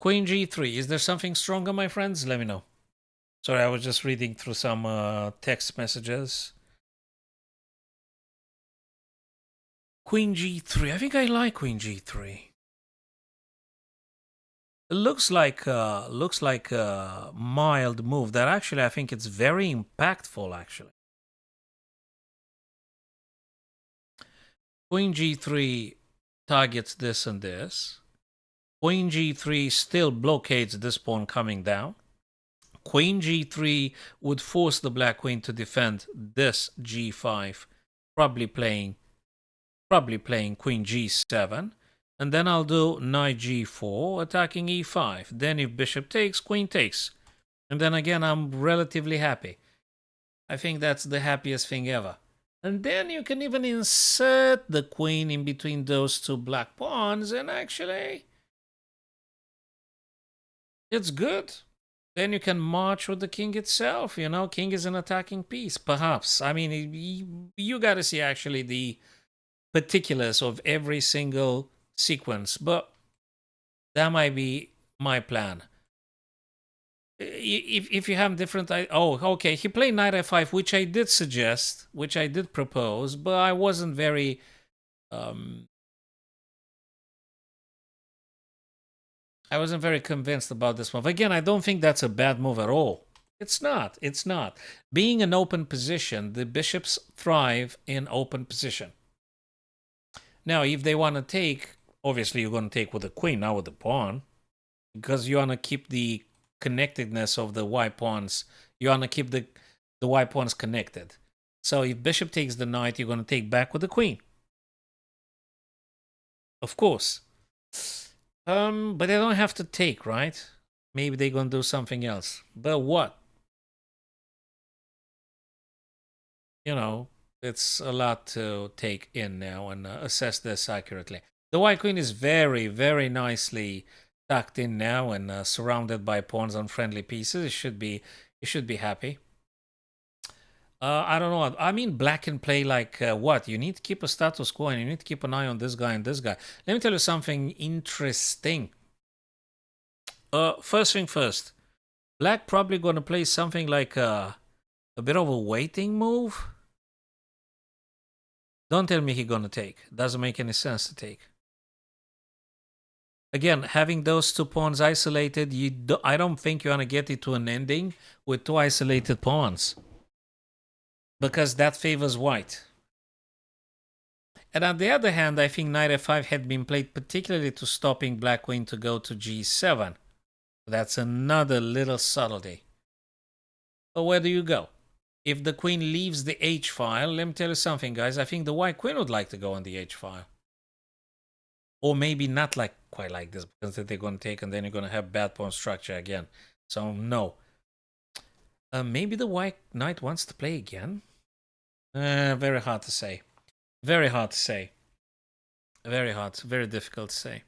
Queen g3. Is there something stronger, my friends? Let me know. Sorry, I was just reading through some text messages. Queen g3. I think I like queen g3. It looks like a mild move that actually I think it's very impactful actually. Queen g3 targets this and this. Queen g3 still blockades this pawn coming down. Queen g3 would force the black queen to defend this g5, probably playing queen g7. And then I'll do knight g4, attacking e5. Then if bishop takes, queen takes. And then again, I'm relatively happy. I think that's the happiest thing ever. And then you can even insert the queen in between those two black pawns, and actually, it's good. Then you can march with the king itself. You know, king is an attacking piece, perhaps. I mean, you got to see actually the particulars of every single sequence, but that might be my plan. If you have different, okay, he played knight f5, which I did suggest, which I did propose, but I wasn't very convinced about this move. Again, I don't think that's a bad move at all. It's not. It's not. Being an open position, the bishops thrive in open position. Now, if they want to take, obviously you're going to take with the queen, not with the pawn, because you want to keep the connectedness of the white pawns. You want to keep the white pawns connected. So if bishop takes the knight, you're going to take back with the queen. Of course. But they don't have to take, right? Maybe they're going to do something else. But what? You know, it's a lot to take in now and assess this accurately. The white queen is very, very nicely tucked in now and surrounded by pawns on friendly pieces. It should be happy. I don't know. I mean, black can play like what? You need to keep a status quo and you need to keep an eye on this guy and this guy. Let me tell you something interesting. First thing first, black probably going to play something like a bit of a waiting move. Don't tell me he's going to take. Doesn't make any sense to take. Again, having those two pawns isolated, I don't think you want to get it to an ending with two isolated pawns. Because that favors white. And on the other hand, I think knight f5 had been played particularly to stopping black queen to go to g7. That's another little subtlety. But where do you go? If the queen leaves the h file, let me tell you something, guys. I think the white queen would like to go on the h file. Or maybe not like quite like this, because they're going to take and then you're going to have bad pawn structure again. So no. Maybe the white knight wants to play again. Very hard to say. Very hard to say. Very hard. Very difficult to say.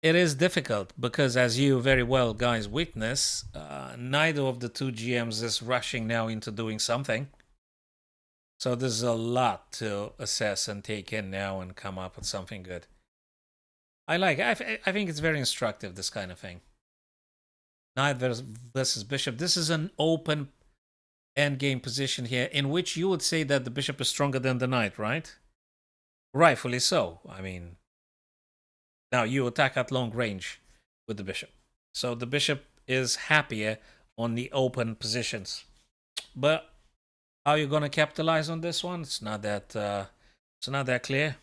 It is difficult because, as you very well guys witness, neither of the two GMs is rushing now into doing something. So there's a lot to assess and take in now and come up with something good. I like it. I think it's very instructive, this kind of thing. Knight versus bishop. This is an open endgame position here in which you would say that the bishop is stronger than the knight, right? Rightfully so. I mean, now you attack at long range with the bishop. So the bishop is happier on the open positions. But how are you going to capitalize on this one? It's not that clear.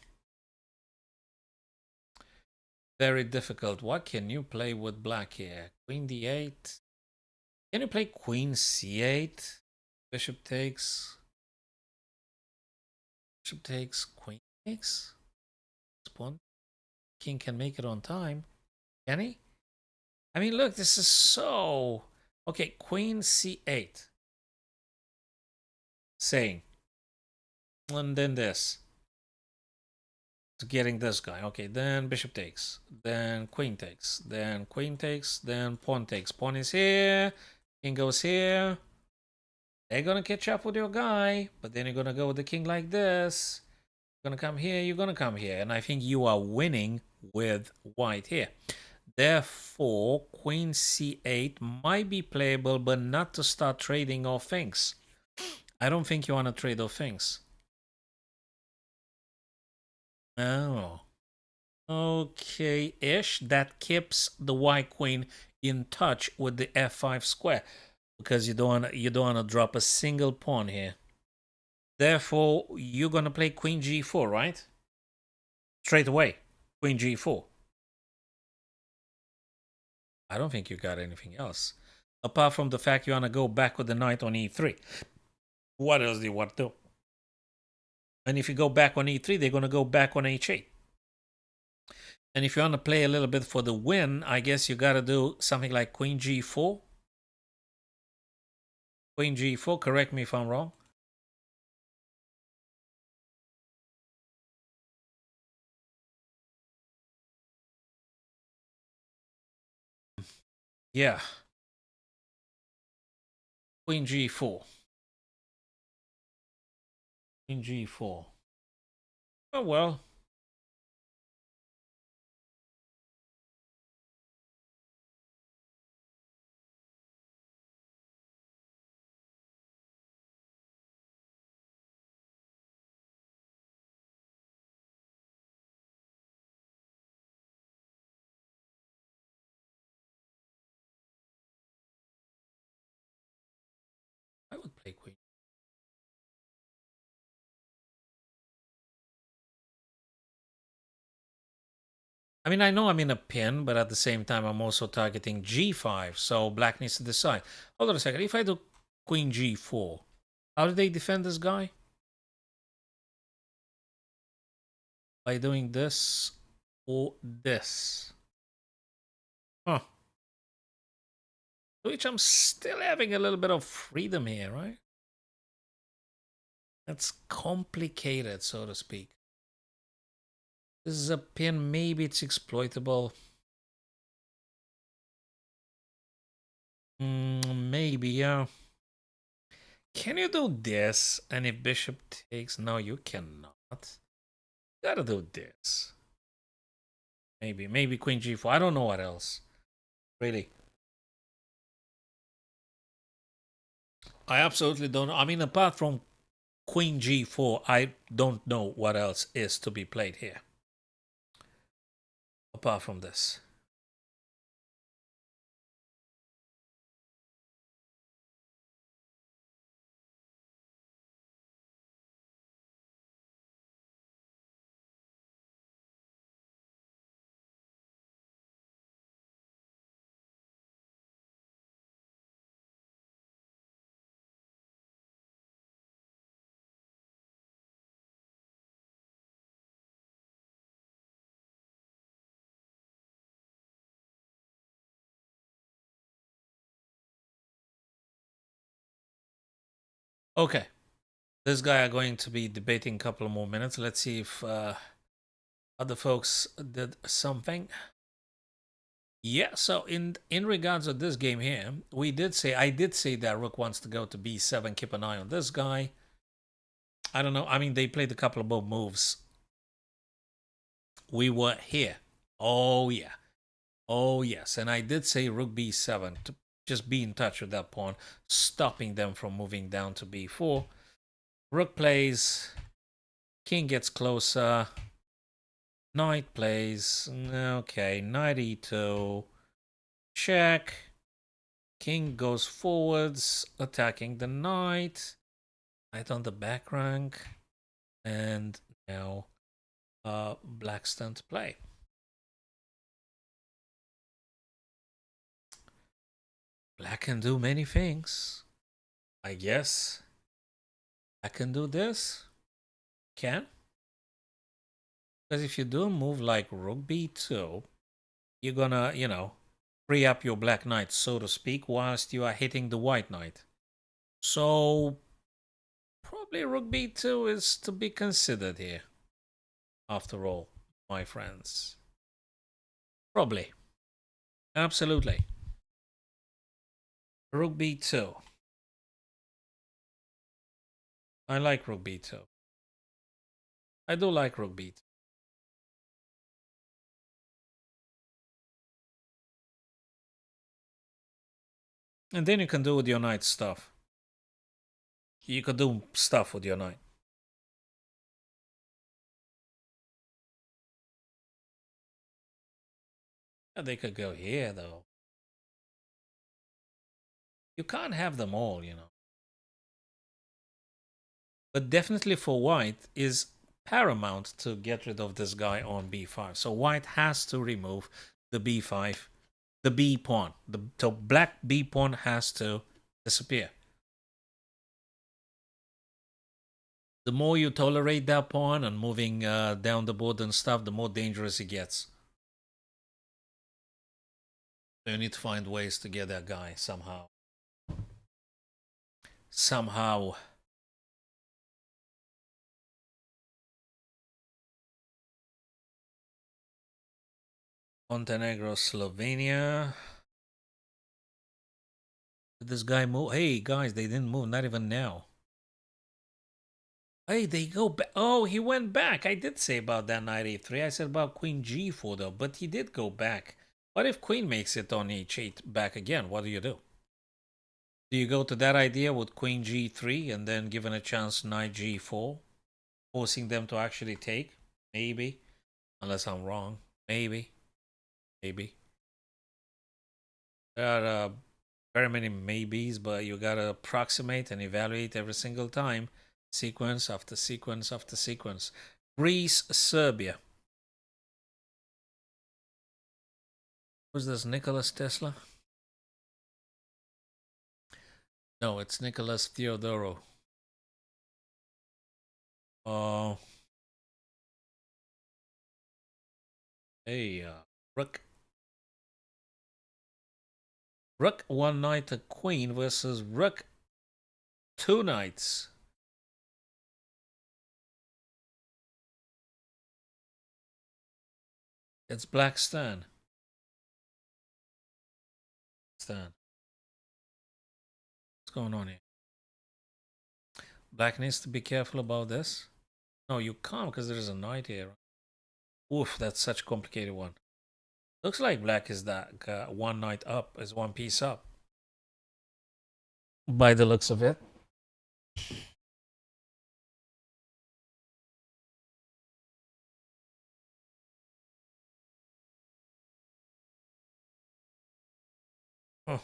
Very difficult. What can you play with black here? Queen d8. Can you play queen c8? Bishop takes. Bishop takes. Queen takes. Pawn. King can make it on time. Can he? I mean, look, this is so... Okay, queen c8. Saying. And then this. To getting this guy. Okay, then bishop takes. Then queen takes. Then queen takes. Then pawn takes. Pawn is here. King goes here. They're gonna catch up with your guy. But then you're gonna go with the king like this. You're gonna come here. You're gonna come here. And I think you are winning with white here. Therefore, queen c8 might be playable, but not to start trading off things. I don't think you want to trade off things. Oh. Okay-ish. That keeps the white queen in touch with the f5 square. Because you don't want to drop a single pawn here. Therefore, you're going to play queen g4, right? Straight away. Queen g4. I don't think you got anything else. Apart from the fact you want to go back with the knight on e3. What else do you want to do? And if you go back on e3, they're going to go back on h8. And if you want to play a little bit for the win, I guess you got to do something like queen g4. Queen g4, correct me if I'm wrong. Yeah. Queen g4. Queen g4. Oh, well. I would play queen. I mean, I know I'm in a pin, but at the same time, I'm also targeting g5. So black needs to decide. Hold on a second. If I do queen g4, how do they defend this guy? By doing this or this. Huh. Which I'm still having a little bit of freedom here, right? That's complicated, so to speak. This is a pin. Maybe it's exploitable. Maybe, yeah. Can you do this? And if bishop takes... No, you cannot. Gotta do this. Maybe queen g4. I don't know what else. Really. I absolutely don't know. I mean, apart from queen g4, I don't know what else is to be played here. Apart from this. Okay. This guy are going to be debating a couple of more minutes. Let's see if other folks did something. Yeah, so in regards to this game here, I did say that Rook wants to go to b7, keep an eye on this guy. I don't know. I mean, they played a couple of more moves. We were here. Oh, yeah. Oh, yes. And I did say rook b7 to just be in touch with that pawn, stopping them from moving down to b4. Rook plays. King gets closer. Knight plays. Okay, knight e2. Check. King goes forwards, attacking the knight. Knight on the back rank. And now black's turn to play. Black can do many things. I guess I can do this. Can? Because if you do a move like rook b2, you're gonna, free up your black knight, so to speak, whilst you are hitting the white knight. So probably rook b2 is to be considered here, after all, my friends. Probably. Absolutely. Rook b2. I like rook b2. I do like rook b2. And then you can do with your knight stuff. You could do stuff with your knight. Yeah, they could go here, though. You can't have them all. But definitely for white is paramount to get rid of this guy on b5. So white has to remove the b5, the b pawn. So black b pawn has to disappear. The more you tolerate that pawn and moving down the board and stuff, the more dangerous it gets. So you need to find ways to get that guy somehow. Somehow. Montenegro, Slovenia. Did this guy move? Hey, guys, they didn't move, not even now. Hey, they go back. Oh, he went back. I did say about that knight a3. I said about queen g4, though, but he did go back. What if queen makes it on h8 back again? What do you do? Do you go to that idea with queen g3 and then given a chance knight g4? Forcing them to actually take? Maybe. Unless I'm wrong. Maybe. Maybe. There are very many maybes, but you gotta approximate and evaluate every single time. Sequence after sequence after sequence. Greece, Serbia. Who's this, Nicholas Tesla? No, it's Nicholas Theodoro. Oh. Hey, Rook. Rook one knight a queen versus Rook two knights. It's Black Stan. Stan. What's going on here? Black needs to be careful about this. No, you can't because there's a knight here. Oof, that's such a complicated one. Looks like black is that one knight up, is one piece up. By the looks of it. Oh.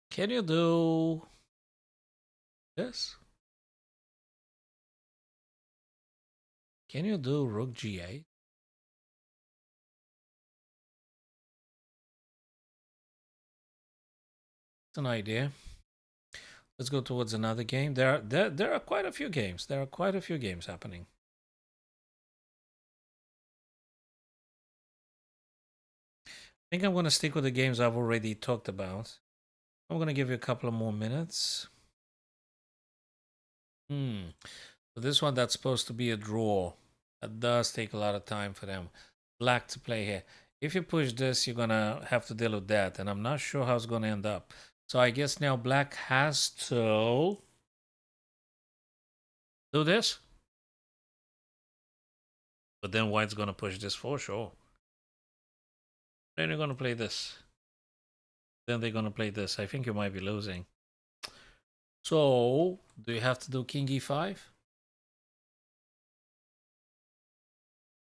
Can you do this? Can you do rook g8? It's an idea. Let's go towards another game. There are quite a few games. There are quite a few games happening. think I'm going to stick with the games I've already talked about. I'm going to give you a couple of more minutes. So this one, that's supposed to be a draw. That does take a lot of time for them. Black to play here. If you push this, you're going to have to deal with that. And I'm not sure how it's going to end up. So I guess now black has to do this. But then white's going to push this for sure. Then you're going to play this. Then they're going to play this. I think you might be losing. So, do you have to do king e5?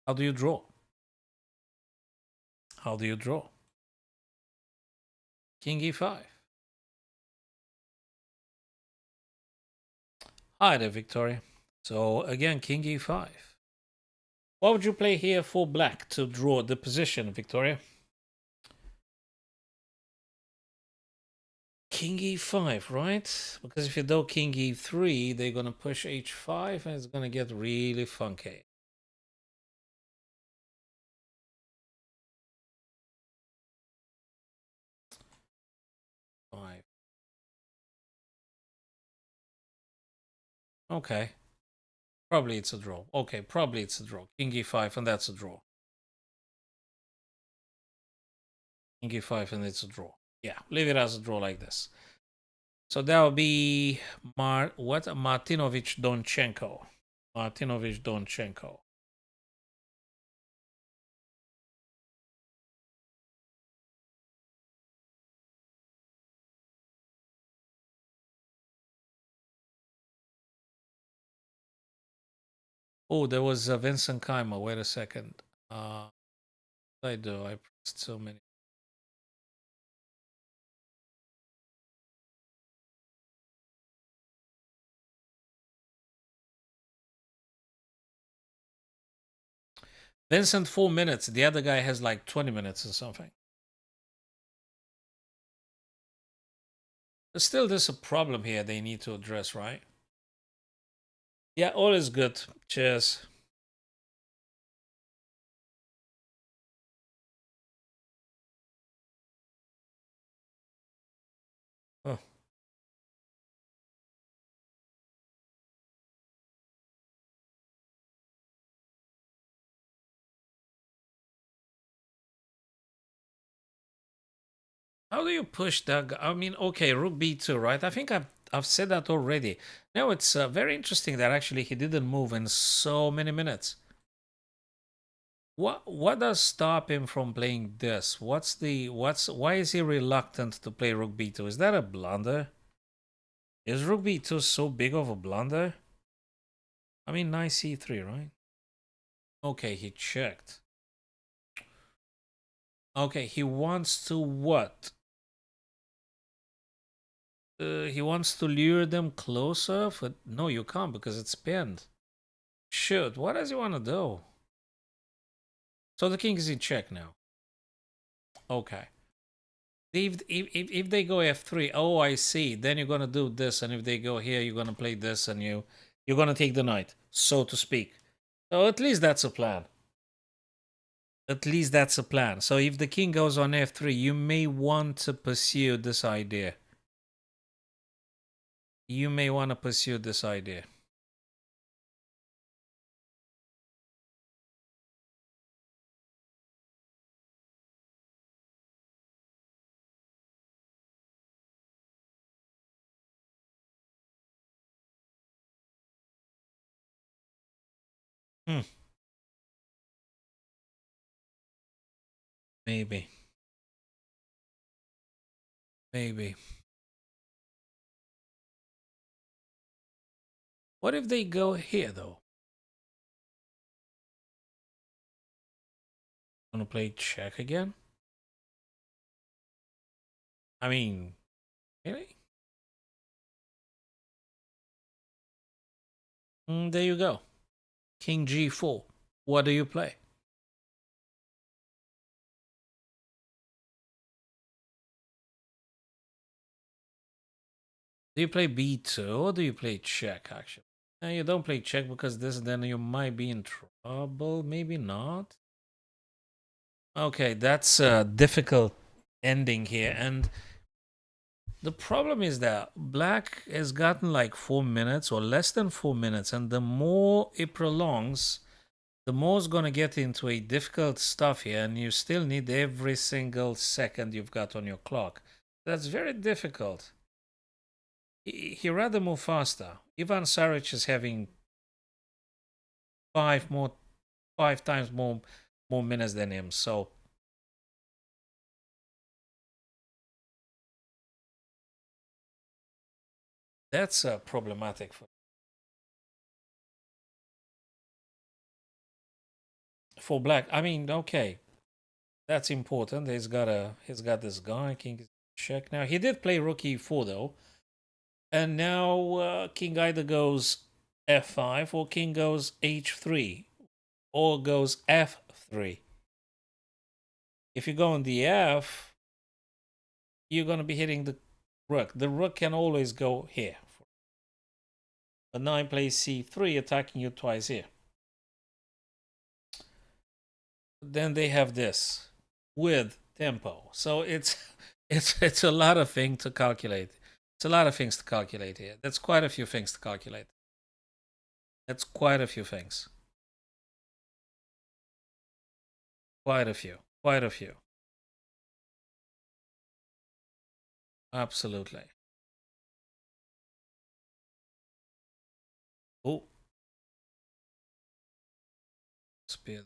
How do you draw? How do you draw? King e5. Hi there, Victoria. So, again, king e5. What would you play here for black to draw the position, Victoria? King e5, right? Because if you do king e3, they're going to push h5 and it's going to get really funky. Five. Okay. Probably it's a draw. Okay, probably it's a draw. King e5 and that's a draw. King e5 and it's a draw. Yeah, leave it as a draw like this. So that will be Martinovic Donchenko. Martinovic Donchenko. Oh, there was Vincent Keimer. Wait a second. I do. I pressed so many. Vincent 4 minutes. The other guy has like 20 minutes or something. But still, there's a problem here they need to address, right? Yeah, all is good. Cheers. Oh. How do you push that? I mean, okay, rook b2, right? I think I've said that already. Now it's very interesting that actually he didn't move in so many minutes. What does stop him from playing this? Why is he reluctant to play rook b2? Is that a blunder? Is rook b2 so big of a blunder? I mean, knight c3, right? Okay, he checked. Okay, he wants to what? He wants to lure them closer? But no, you can't because it's pinned. Shoot, what does he want to do? So the king is in check now. Okay. If they go f3, oh, I see. Then you're gonna do this, and if they go here, you're gonna play this, and you're gonna take the knight, so to speak. So at least that's a plan. At least that's a plan. So if the king goes on f3, you may want to pursue this idea. You may want to pursue this idea. Hmm. Maybe. Maybe. What if they go here, though? Wanna play check again? I mean, really? There you go. King g4. What do you play? Do you play b2 or do you play check, actually? No, you don't play check because this, then you might be in trouble. Maybe not. Okay, that's a difficult ending here. And the problem is that black has gotten like 4 minutes or less than 4 minutes. And the more it prolongs, the more it's going to get into a difficult stuff here. And you still need every single second you've got on your clock. That's very difficult. He rather move faster. Ivan Saric is having five more, 5 times more minutes than him. So that's problematic for black. I mean, okay, that's important. He's got this guy King check. Now he did play rook e4 though, and now King either goes f5 or King goes h3 or goes f3. If you go on the f, you're gonna be hitting the rook. The rook can always go here. But now I play c3, attacking you twice here. Then they have this with tempo. So it's it's a lot of things to calculate. It's a lot of things to calculate here. That's quite a few things to calculate. That's quite a few things. Quite a few. Quite a few. Absolutely. Oh, spear.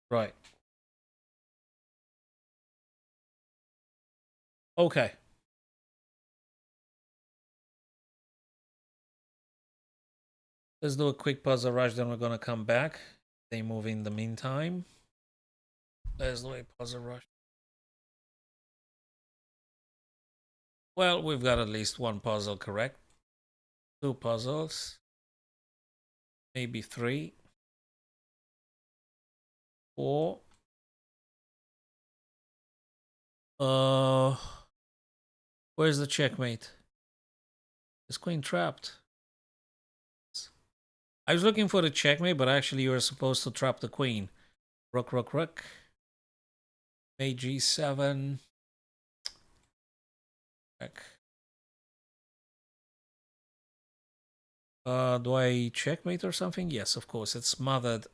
Right. Okay. Let's do a quick puzzle rush, then we're gonna come back. They move in the meantime. Let's do a puzzle rush. Well, we've got at least one puzzle correct. Two puzzles. Maybe three. Four. Uh, where's the checkmate? Is queen trapped? I was looking for the checkmate, but actually you were supposed to trap the queen. Rook, rook, rook. Mate g7. Check. Do I checkmate or something? Yes, of course. It's smothered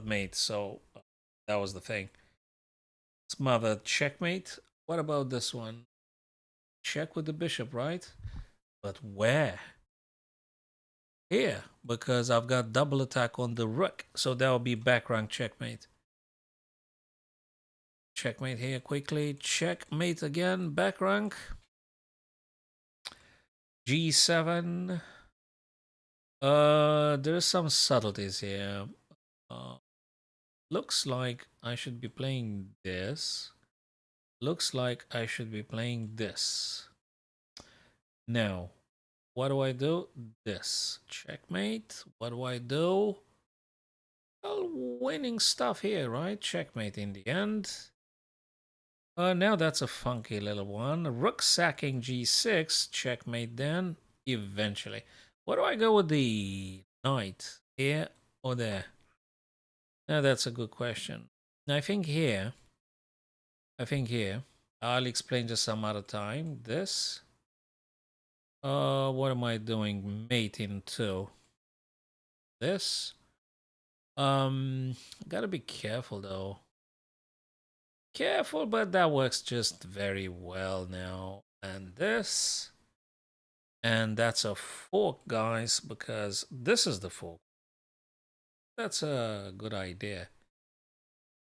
mate, so that was the thing. Smothered checkmate. What about this one? Check with the bishop, right? But where? Here, because I've got double attack on the rook, so that will be back rank checkmate. Checkmate here quickly. Checkmate again, back rank. G7. There's some subtleties here. Uh, looks like I should be playing this. Looks like I should be playing this. Now, what do I do? This. Checkmate. What do I do? Well, winning stuff here, right? Checkmate in the end. Now that's a funky little one. Rook sacking g6. Checkmate then. Eventually. What do I go with the knight? Here or there? Now that's a good question. I think here. I'll explain just some other time. This. What am I doing? Mate into this. Gotta be careful though. Careful, but that works just very well now. And this. And that's a fork, guys, because this is the fork. That's a good idea.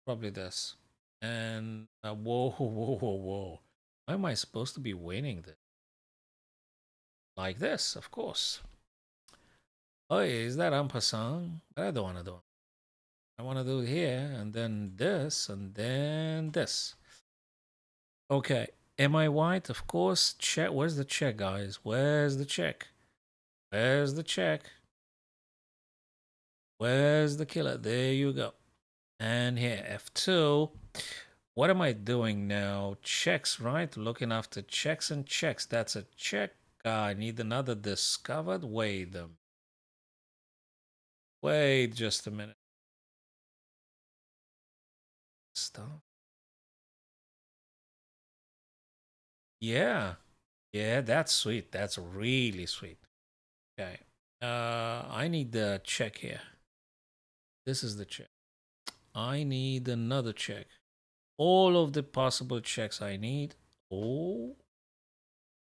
Probably this. And whoa, whoa, whoa, whoa. Why am I supposed to be winning this? Like this, of course. Oh, is that en passant? But I don't want to do it. I want to do it here, and then this, and then this. Okay. Am I white? Of course. Check. Where's the check, guys? Where's the check? Where's the check? Where's the killer? There you go. And here, F2. What am I doing now? Checks, right? Looking after checks and checks. That's a check. I need another discovered. Wait just a minute. Stop. Yeah. Yeah, that's sweet. That's really sweet. Okay. I need the check here. This is the check. I need another check. All of the possible checks I need. Oh,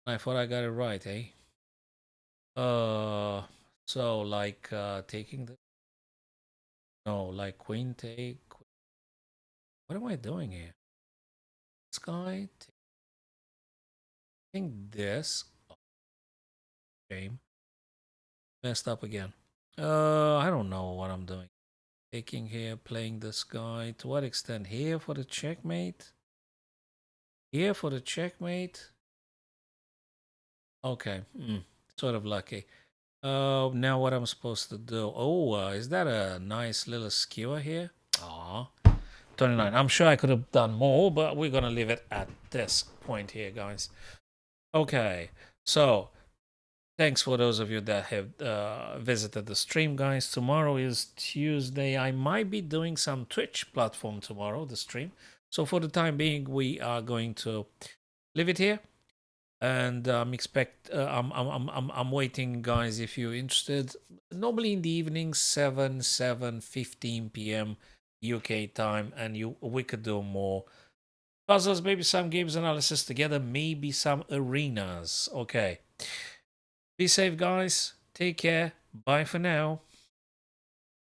I thought I got it right, eh? Uh, so like taking the no, like queen take. What am I doing here? This guy taking this. Oh, shame. Messed up again. I don't know what I'm doing. Taking here, playing this guy. To what extent? Here for the checkmate. Here for the checkmate. Okay. Sort of lucky. Now what I'm supposed to do? Oh, is that a nice little skewer here? Aw, 29. I'm sure I could have done more, but we're gonna leave it at this point here, guys. Okay, so thanks for those of you that have visited the stream, guys. Tomorrow is Tuesday. I might be doing some Twitch platform tomorrow, the stream. So for the time being, we are going to leave it here. And I'm waiting, guys, if you're interested. Normally in the evening, 7:15 p.m. UK time, and we could do more puzzles, maybe some games analysis together, maybe some arenas. Okay. Be safe, guys. Take care. Bye for now.